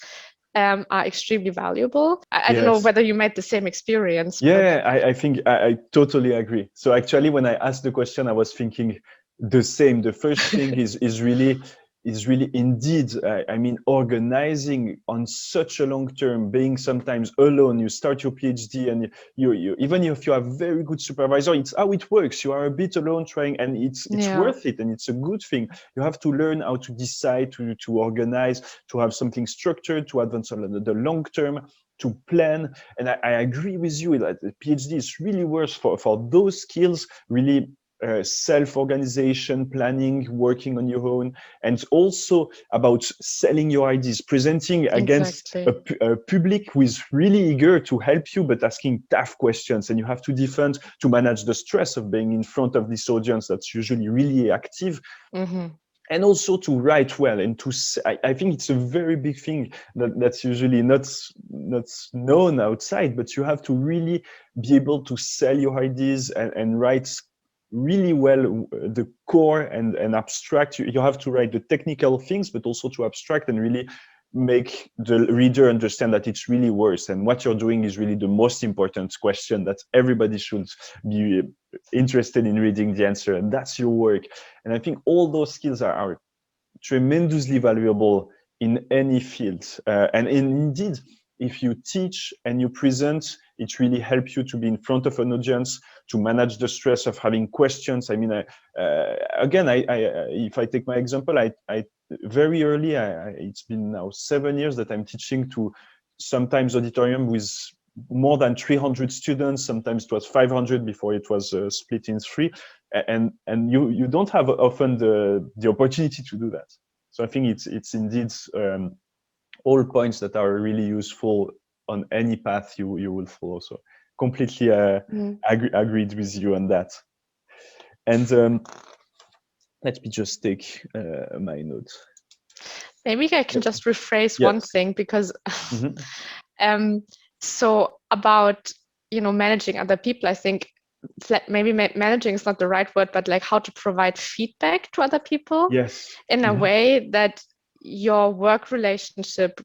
are extremely valuable. I don't know whether you made the same experience. Yeah, I think I totally agree. So actually, when I asked the question, I was thinking the same. The first thing is really indeed, I mean, organizing on such a long term, being sometimes alone. You start your PhD and you even if you have very good supervisor, it's how it works. You are a bit alone trying, and it's worth it, and it's a good thing. You have to learn how to decide, to organize, to have something structured, to advance on the long term, to plan. And I agree with you that the PhD is really worth for those skills, really self-organization, planning, working on your own, and also about selling your ideas, presenting against Exactly. a public who is really eager to help you, but asking tough questions. And you have to defend to manage the stress of being in front of this audience that's usually really active. Mm-hmm. And also to write well and I think it's a very big thing that's usually not known outside, but you have to really be able to sell your ideas and write really well the core and abstract. You have to write the technical things, but also to abstract and really make the reader understand that it's really worth and what you're doing is really the most important question that everybody should be interested in reading the answer, and that's your work. And I think all those skills are tremendously valuable in any field. And indeed, if you teach and you present, it really helps you to be in front of an audience, to manage the stress of having questions. I mean, if I take my example, I very early, it's been now 7 years that I'm teaching to sometimes auditorium with more than 300 students. Sometimes it was 500 before it was split in three. And you don't have often the opportunity to do that. So I think it's indeed all points that are really useful on any path you will follow. So completely agreed with you on that. And let me just take my notes. Maybe I can just rephrase Yes. one thing, because Mm-hmm. so about managing other people, I think maybe managing is not the right word, but like how to provide feedback to other people Yes. in a way that your work relationship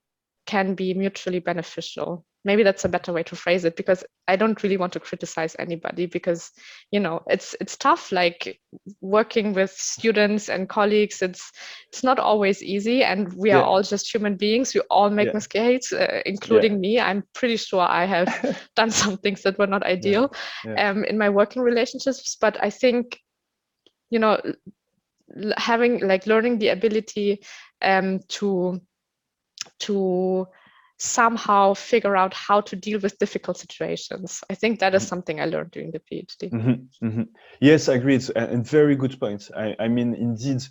can be mutually beneficial. Maybe that's a better way to phrase it, because I don't really want to criticize anybody, because it's tough, like working with students and colleagues. It's not always easy, and we are all just human beings. We all make mistakes, including me. I'm pretty sure I have done some things that were not ideal in my working relationships. But I think having learning the ability to somehow figure out how to deal with difficult situations. I think that is something I learned during the PhD. Mm-hmm, mm-hmm. Yes, I agree. And very good point. I mean, indeed,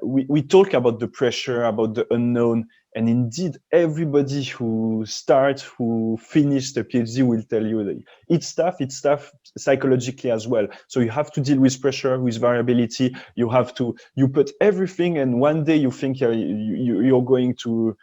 we talk about the pressure, about the unknown, and indeed, everybody who finished a PhD will tell you that it's tough psychologically as well. So you have to deal with pressure, with variability. You put everything, and one day you think you're going to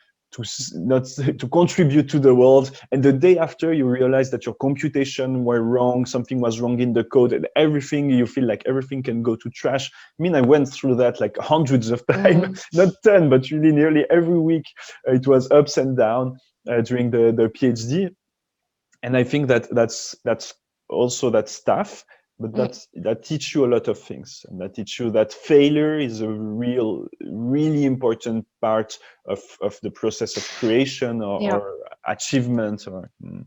contribute to the world, and the day after you realize that your computation were wrong, something was wrong in the code, and you feel like everything can go to trash. I mean, I went through that like hundreds of times, not 10, but really nearly every week. It was ups and down during the PhD, and I think that's tough. But that teach you a lot of things, and that teach you that failure is a really important part of the process of creation or achievement.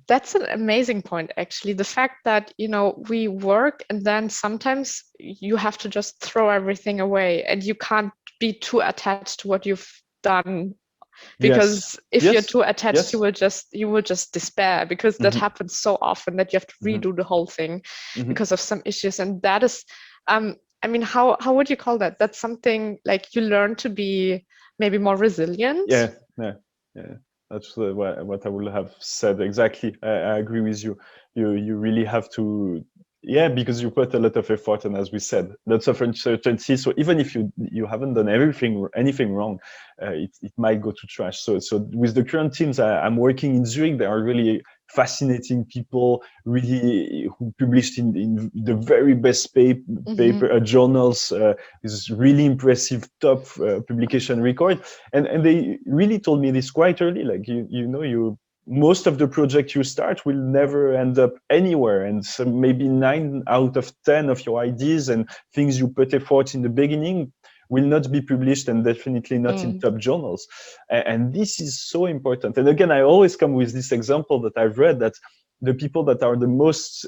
That's an amazing point, actually. The fact that we work, and then sometimes you have to just throw everything away, and you can't be too attached to what you've done, because if you're too attached, you will just despair, because that happens so often that you have to redo the whole thing because of some issues. And that is I mean, how would you call that? That's something like you learn to be maybe more resilient. Yeah. That's what I would have said exactly. I agree with you. You really have to, because you put a lot of effort, and as we said, lots of uncertainty. So even if you haven't done anything wrong, it might go to trash. So with the current teams I'm working in Zurich, they are really fascinating people, really, who published in the very best paper journals, with really impressive top publication record, and they really told me this quite early, like most of the projects you start will never end up anywhere, and so maybe 9 out of 10 of your ideas and things you put effort in the beginning will not be published, and definitely not in top journals. And this is so important. And again, I always come with this example that I've read, that the people that are the most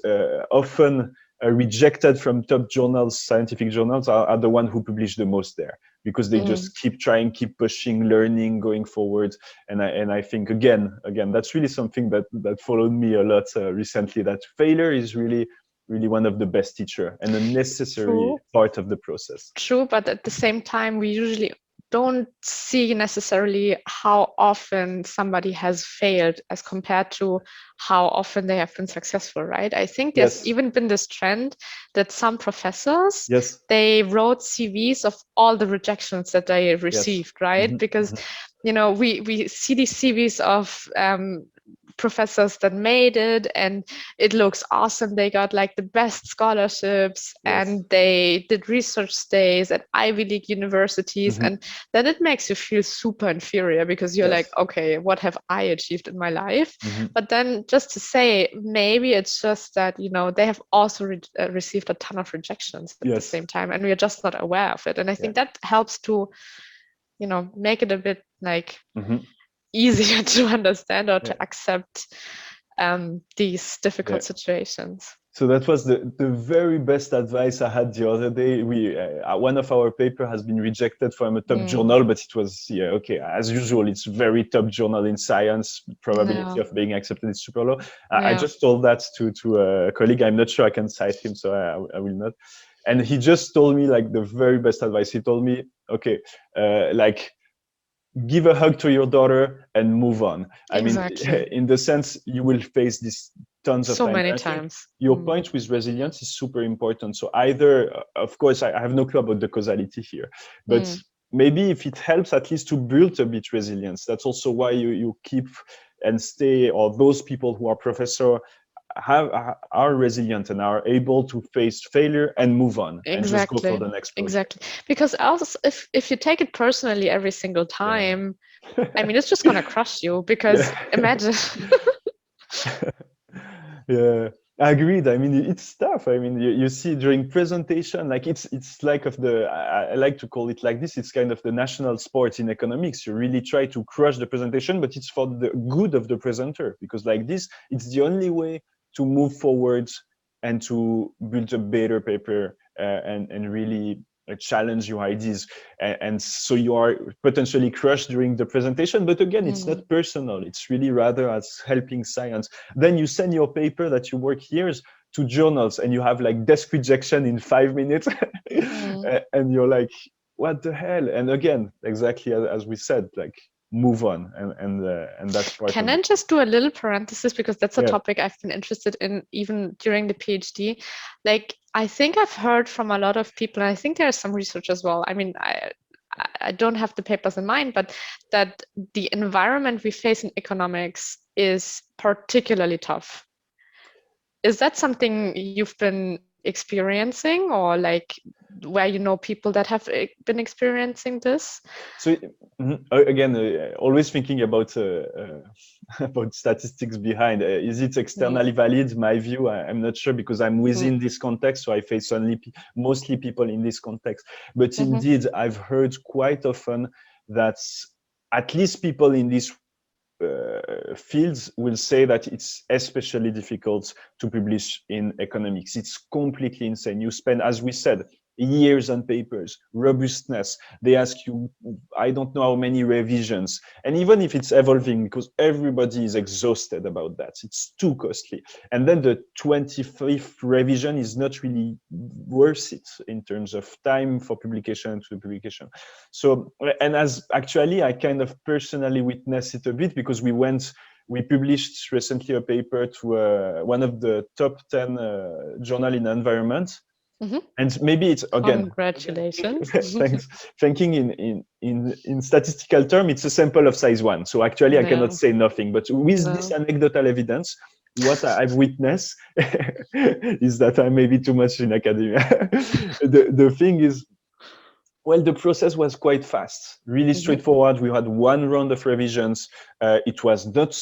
often rejected from top journals, scientific journals, are the ones who publish the most there, because they just keep trying, keep pushing, learning, going forward. And I think again, that's really something that followed me a lot recently, that failure is really really one of the best teacher and a necessary True. part of the process. True, but at the same time, we usually don't see necessarily how often somebody has failed as compared to how often they have been successful, right? I think there's Yes. even been this trend that some professors, Yes. they wrote CVs of all the rejections that they received, right? Mhm, Because, mhm. we see these CVs of professors that made it, and it looks awesome. They got like the best scholarships, Yes. and they did research stays at Ivy League universities, Mhm. and then it makes you feel super inferior because you're like, Yes. okay, what have I achieved in my life? Mhm. But then just to say, maybe it's just that, they have also received a ton of rejections at the Yes. same time, and we are just not aware of it. And I think Yeah. that helps to, make it a bit like Mhm. easier to understand or Yeah. to accept these difficult Yeah. situations. So that was the very best advice I had the other day. One of our paper has been rejected from a top Mm, journal, but it was, yeah, okay, as usual, it's very top journal in science. Probability yeah, of being accepted is super low. I yeah, just told that to a colleague. I'm not sure I can cite him, so I will not. And he just told me like the very best advice. He told me, okay, like give a hug to your daughter and move on. I mean, exactly. in the sense you will face this tons of So time. many And I think times. your point with resilience is super important. So either, of course, I have no clue about the causality here, but Mm, maybe if it helps at least to build a bit resilience, that's also why you keep and stay, or those people who are professor are resilient and are able to face failure and move on and just go for exactly. the next project. Exactly. Because else, if you take it personally every single Yeah. time, I mean, it's just gonna crush you because Yeah. imagine. Yeah, agreed. I mean, it's tough. I mean, you see during presentation, like it's like of the I like to call it like this. It's kind of the national sport in economics. You really try to crush the presentation, but it's for the good of the presenter because like this, it's the only way to move forward and to build a better paper and really challenge your ideas. And so you are potentially crushed during the presentation, but again, it's Mm, not personal. It's really rather as helping science. Then you send your paper that you work years to journals and you have like desk rejection in 5 minutes mm. and you're like, what the hell? And again, exactly as we said, like move on and that's part Can of the I just do a little parenthesis because that's a yeah. topic I've been interested in even during the PhD. Like, I think I've heard from a lot of people, and I think there's some research as well. I mean, I don't have the papers in mind, but that the environment we face in economics is particularly tough. Is that something you've been experiencing, or like where you know people that have been experiencing this? So again, always thinking about about statistics behind. Is it Mm, externally valid? My view, I'm not sure because I'm mm, within this context, so I face only mostly people in this context. But mhm, indeed, I've heard quite often that at least people in these fields will say that it's especially difficult to publish in economics. It's completely insane. You spend, as we said, years on papers, robustness. They ask you, I don't know how many revisions. And even if it's evolving, because everybody is exhausted about that, it's too costly. And then the 25th revision is not really worth it in terms of time for publication to publication. So, and as actually, I kind of personally witnessed it a bit because we published recently a paper to one of the top 10 journal in environment. mhm. And maybe it's again, Congratulations. thanks. Thinking in statistical term, it's a sample of size 1. So actually, I cannot No, say nothing. But with this no. anecdotal evidence, what I've witnessed is that I may be too much in academia. The thing is, well, the process was quite fast, really Mhm, straightforward. We had one round of revisions. It was not.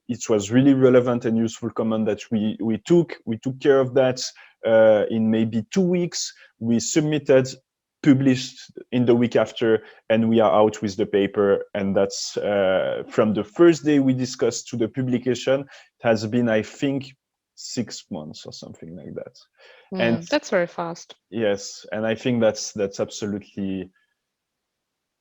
It was really relevant and useful comment that we took. We took care of that in maybe 2 weeks. We submitted, published in the week after, and we are out with the paper. And that's from the first day we discussed to the publication. It has been, I think, 6 months or something like that. And that's very fast. yes, and I think that's absolutely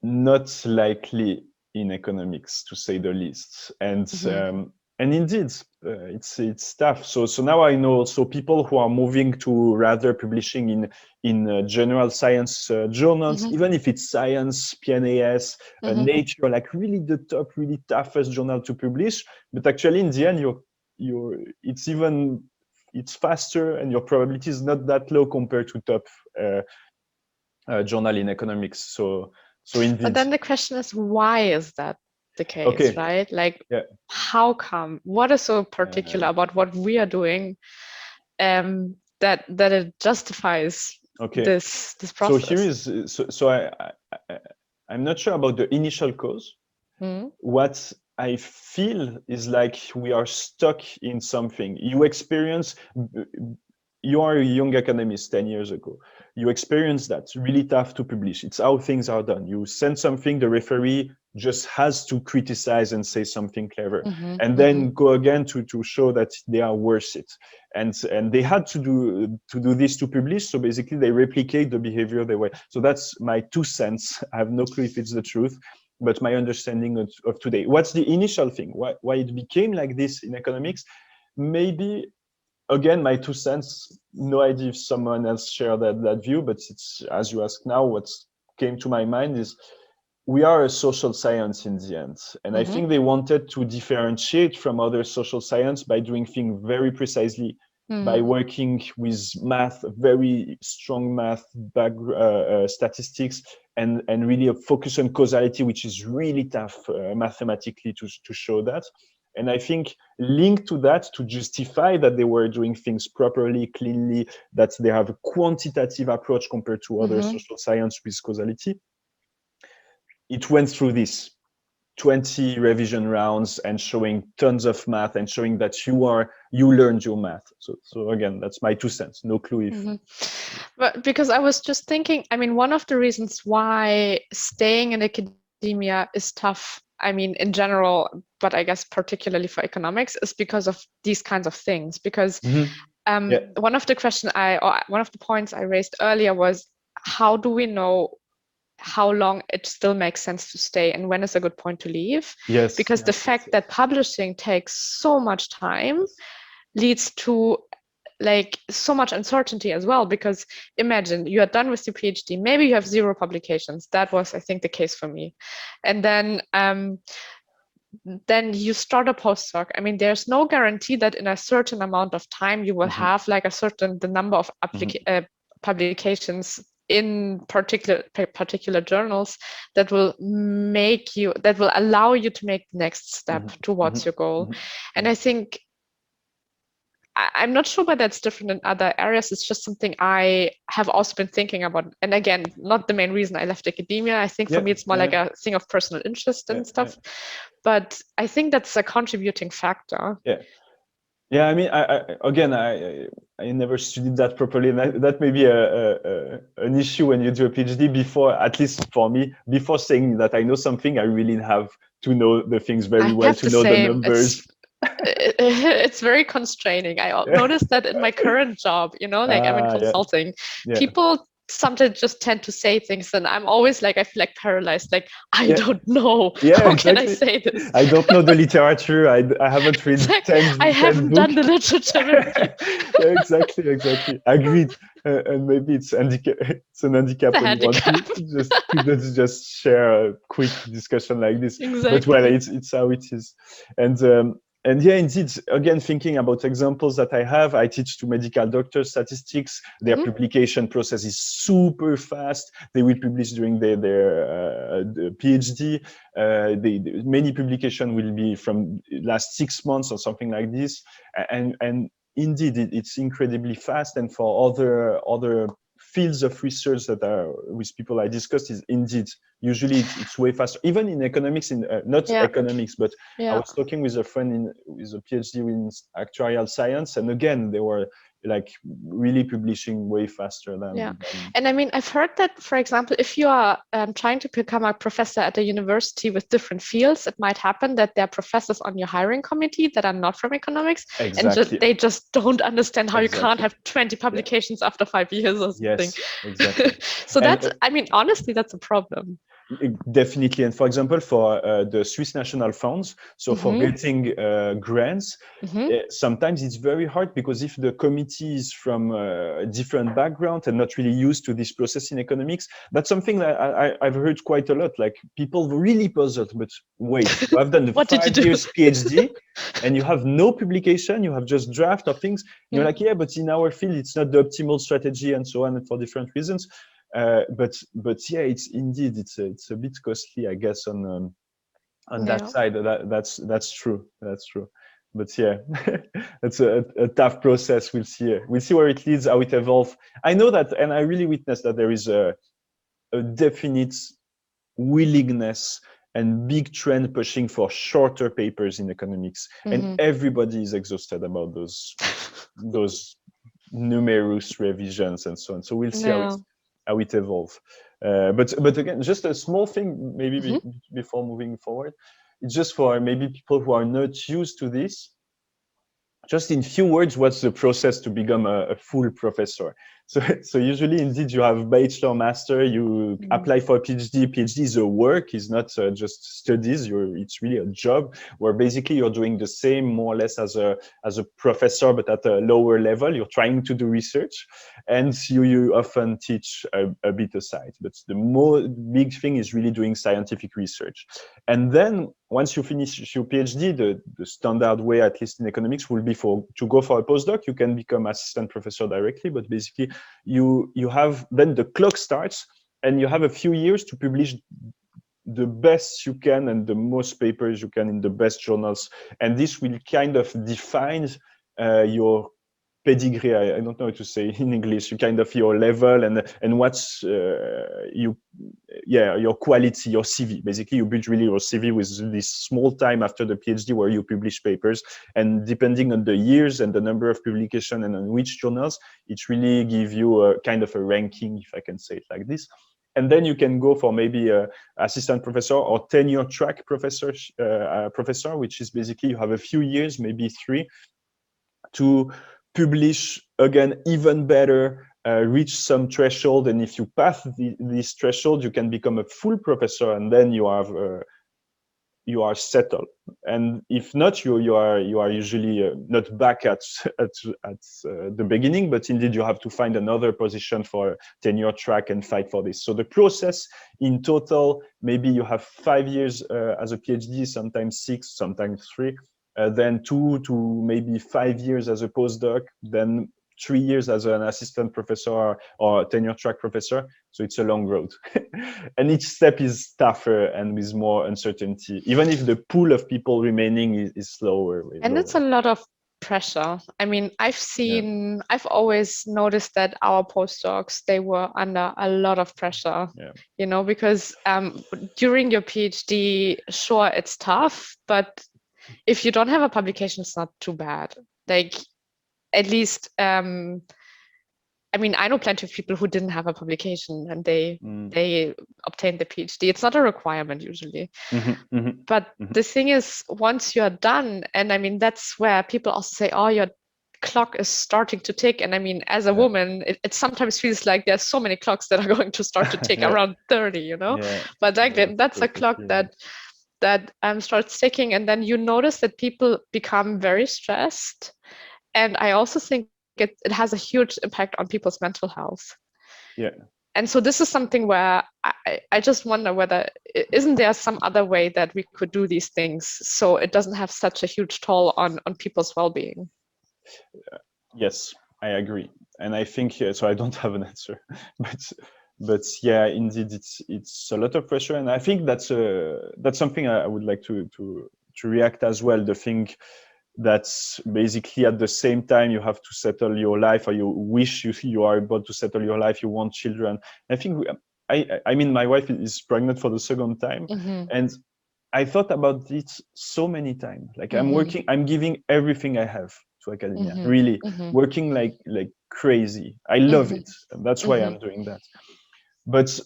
not likely in economics, to say the least. And Mhm, And indeed, it's tough. So now I know also people who are moving to rather publishing in general science journals, Mhm. even if it's Science, PNAS, Mhm. Nature, like really the top, really toughest journal to publish. But actually, in the end, it's faster, and your probability is not that low compared to top uh, journal in economics. So But indeed, then the question is, why is that the case, okay, right? Like, yeah. how come? What is so particular Uh, about what we are doing that it justifies okay. this So here process? is I I'm not sure about the initial cause. Mhm. What I feel is like we are stuck in something. You are a young academist 10 years ago. You experience that really tough to publish. It's how things are done. You send something, the referee just has to criticize and say something clever, Mhm. and Mhm. then go again to show that they are worth it. And they had to do this to publish. So basically, they replicate the behavior they were. So that's my 2 cents. I have no clue if it's the truth, but my understanding of today. What's the initial thing? Why it became like this in economics? Maybe again, my 2 cents. No idea if someone else share that view, but it's as you ask now. What came to my mind is we are a social science in the end, and I Mhm. think they wanted to differentiate from other social science by doing things very precisely, by Mhm. working with math, very strong math statistics, and really a focus on causality, which is really tough mathematically to show that. And I think linked to that, to justify that they were doing things properly, cleanly, that they have a quantitative approach compared to other Mhm. social science with causality, it went through this 20 revision rounds and showing tons of math and showing that you learned your math. So again, that's my 2 cents. No clue if. Mhm. But because I was just thinking, I mean, one of the reasons why staying in academia is tough, I mean, in general, but I guess particularly for economics, is because of these kinds of things. Because Mhm. Yeah. one of the points I raised earlier was, how do we know how long it still makes sense to stay and when is a good point to leave? Yes. Because the Yes. Yes. fact Yes. that publishing takes so much time Yes. leads to like so much uncertainty as well. Because imagine you are done with your PhD, maybe you have 0 publications. That was, I think, the case for me. And then you start a postdoc. I mean, there's no guarantee that in a certain amount of time you will Mhm. have like the number of Mhm. publications in particular journals that will allow you to make the next step Mhm. towards Mhm. your goal. Mhm. And Yeah. I think I'm not sure why that's different in other areas. It's just something I have also been thinking about. And again, not the main reason I left academia. I think for Yeah. me, it's more like Yeah. a thing of personal interest Yeah. and Yeah. stuff. But I think that's a contributing factor. Yeah. Yeah, I mean, again, I never studied that properly. And that may be an issue when you do a PhD. Before, at least for me, before saying that I know something, I really have to know the things very I well, have to the know the same. numbers. It's very constraining. I Yeah. noticed that in my current job, like I'm in Yeah. consulting, Yeah. people sometimes just tend to say things, and I'm always like, I feel like paralyzed. Like, I Yeah. don't know. Yeah, How can I exactly. say this? I don't know the literature. I haven't read Exactly. 10, I 10 haven't done books. the literature review. Yeah, exactly. Agreed. And maybe it's an handicap The when you want handicap. to just share a quick discussion like this. But well, Exactly. it's how it is. And yeah, indeed, again, thinking about examples that I have, I teach to medical doctors statistics. Their Mhm. publication process is super fast. They will publish during their PhD. Many publication will be from last 6 months or something like this, and indeed it's incredibly fast. And for other fields of research that are with people I discussed, is indeed usually it's way faster. Even in economics, in not Yeah. economics, but I Yeah. was talking with a friend with a PhD in actuarial science, and again they were like really publishing way faster Yeah. than And I mean, I've heard that, for example, if you are trying to become a professor at a university with different fields, it might happen that there are professors on your hiring committee that are not from economics, and exactly they just don't understand how you can't exactly have 20 yeah publications after 5 years or something. yes exactly So and that's, I mean, honestly, that's a problem. Definitely. And for example, for the Swiss national funds, so for getting grants, sometimes it's very hard because if the committee is from a different background and not really used to this process in economics, that's something that I've heard quite a lot. Like people really puzzled, but wait, you have done the What did you 5 do? years PhD and you have no publication, you have just draft of things. You're like, yeah, but in our field, it's not the optimal strategy and so on, and for different reasons. But yeah, it's indeed it's a bit costly, I guess, on that side. That's true. That's true. But yeah, it's a tough process. We'll see. We'll see where it leads, how it evolves. I know that, and I really witnessed that there is a definite willingness and big trend pushing for shorter papers in economics, and everybody is exhausted about those numerous revisions and so on. So we'll see how it evolves. But again, just a small thing, maybe before moving forward, it's just for maybe people who are not used to this. Just in few words, what's the process to become a full professor? So usually, indeed, you have bachelor, master, you apply for a PhD. PhD is a work, is not just studies. It's really a job where basically you're doing the same more or less as a professor, but at a lower level. You're trying to do research, and you often teach a bit aside. But the more big thing is really doing scientific research. And then once you finish your PhD, the standard way, at least in economics, will be to go for a postdoc. You can become assistant professor directly, but basically you have, then the clock starts and you have a few years to publish the best you can and the most papers you can in the best journals. And this will kind of define your pedigree. I don't know how to say in English. You kind of your level and what's your quality, your CV. Basically, you build really your CV with this small time after the PhD where you publish papers, and depending on the years and the number of publication and on which journals, it really give you a kind of a ranking, if I can say it like this. And then you can go for maybe a assistant professor or tenure track professor, which is basically you have a few years, maybe 3, to publish again even better, reach some threshold, and if you pass this threshold, you can become a full professor, and then you are settled. And if not, you are usually not back at the beginning, but indeed you have to find another position for tenure track and fight for this. So the process in total, maybe you have 5 years as a PhD, sometimes 6, sometimes 3. Then 2 to maybe 5 years as a postdoc, then 3 years as an assistant professor or tenure track professor. So it's a long road. And each step is tougher and with more uncertainty, even if the pool of people remaining is slower. And it's a lot of pressure. I mean, I've always noticed that our postdocs, they were under a lot of pressure, because during your PhD, sure, it's tough, but if you don't have a publication, it's not too bad. Like, at least, I mean, I know plenty of people who didn't have a publication and they obtained the PhD. It's not a requirement usually. But the thing is, once you're done, and I mean, that's where people also say, oh, your clock is starting to tick. And I mean, as a woman, it sometimes feels like there's so many clocks that are going to start to tick around 30, But like that's a clock that starts ticking, and then you notice that people become very stressed. And I also think it has a huge impact on people's mental health. Yeah. And so this is something where I just wonder whether, isn't there some other way that we could do these things so it doesn't have such a huge toll on people's well-being? Yes, I agree. And I think, so I don't have an answer, but yeah, indeed, it's a lot of pressure, and I think that's something I would like to react as well. The thing that's basically at the same time you have to settle your life, or you wish you are about to settle your life, you want children. I think I mean, my wife is pregnant for the second time, and I thought about it so many times. Like I'm giving everything I have to academia, really working like crazy. I love it, and that's why I'm doing that. But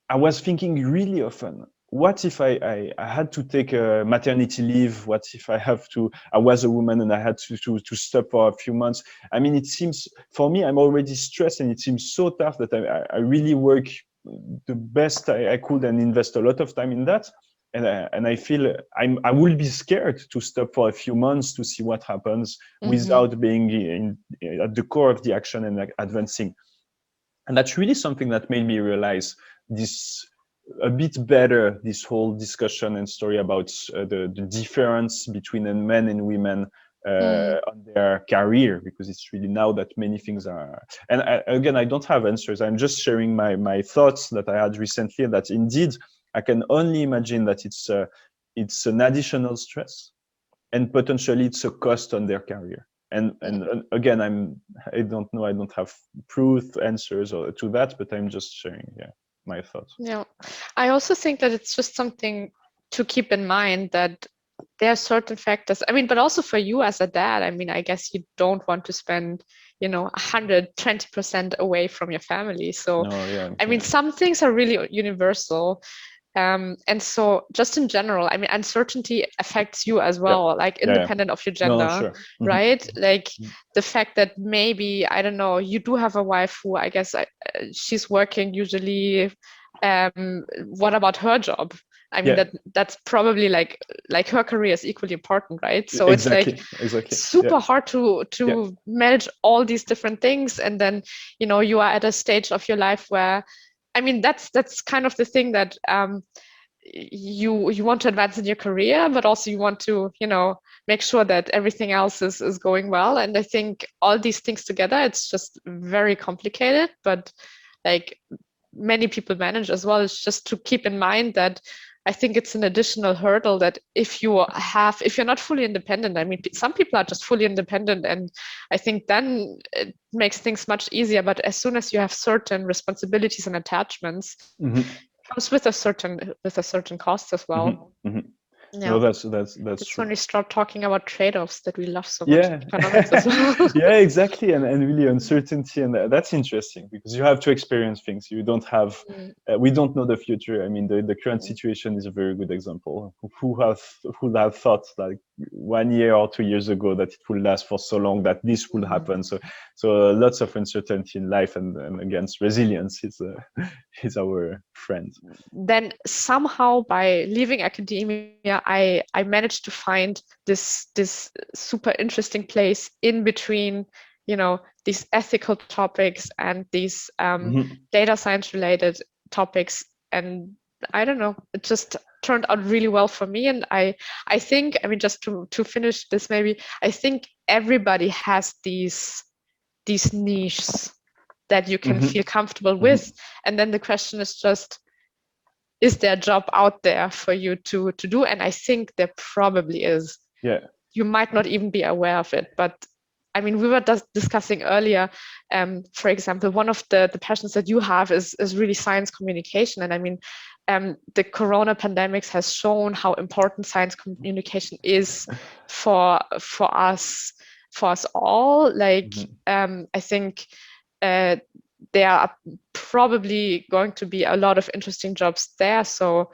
I was thinking really often, what if I had to take a maternity leave? What if I was a woman and I had to stop for a few months? I mean, it seems, for me, I'm already stressed, and it seems so tough that I really work the best I could and invest a lot of time in that. And I feel I will be scared to stop for a few months to see what happens without being at the core of the action and like, advancing. And that's really something that made me realize this a bit better, this whole discussion and story about the difference between men and women on their career, because it's really now that many things are. And again, I don't have answers. I'm just sharing my thoughts that I had recently, that indeed I can only imagine that it's an additional stress, and potentially it's a cost on their career. And again, I don't know, I don't have proof answers to that, but I'm just sharing my thoughts. Yeah, I also think that it's just something to keep in mind, that there are certain factors. I mean, but also for you as a dad, I mean, I guess you don't want to spend, 120% away from your family. So, No, I mean, some things are really universal. And so just in general, I mean, uncertainty affects you as well, like independent of your gender, No, sure. right? Like the fact that maybe, I don't know, you do have a wife who I guess she's working usually. What about her job? I mean, that's probably like her career is equally important, right? So exactly, it's like super hard to manage all these different things. And then, you are at a stage of your life where, I mean, that's kind of the thing that you want to advance in your career, but also you want to, make sure that everything else is going well. And I think all these things together, it's just very complicated, but like many people manage as well. It's just to keep in mind that I think it's an additional hurdle that if you're not fully independent, I mean, some people are just fully independent, and I think then it makes things much easier. But as soon as you have certain responsibilities and attachments, it comes with a certain cost as well. Yeah. No, that's it's true. when we start talking about trade-offs that we love so much in economics as well. Yeah, exactly. And really uncertainty, and that's interesting because you have to experience things. You don't have we don't know the future. I mean, the current situation is a very good example. Who would have thought like 1 year or 2 years ago that it will last for so long, that this would happen? So lots of uncertainty in life, and against resilience is our friend. Then somehow by leaving academia, I managed to find this super interesting place in between, these ethical topics and these data science related topics. And I don't know, it just turned out really well for me. And I think, I mean, just to finish this, maybe I think everybody has these niches that you can feel comfortable with. And then the question is just, is there a job out there for you to do? And I think there probably is. Yeah. You might not even be aware of it, but I mean, we were discussing earlier, for example, one of the passions that you have is really science communication. And I mean, the corona pandemics has shown how important science communication is for us all. Like, I think there are probably going to be a lot of interesting jobs there. So,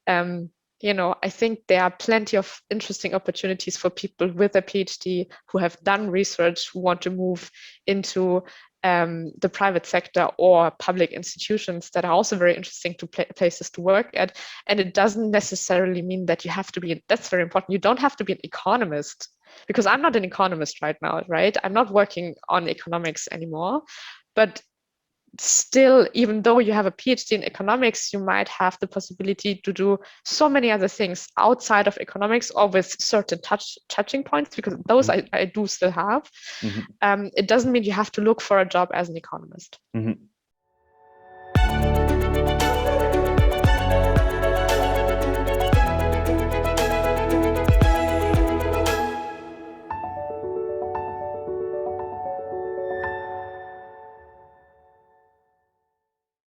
I think there are plenty of interesting opportunities for people with a PhD who have done research, who want to move into the private sector or public institutions that are also very interesting places to work at. And it doesn't necessarily mean that you have to be, that's very important. You don't have to be an economist, because I'm not an economist right now, right? I'm not working on economics anymore, but still, even though you have a PhD in economics, you might have the possibility to do so many other things outside of economics, or with certain touching points, because those I do still have. It doesn't mean you have to look for a job as an economist.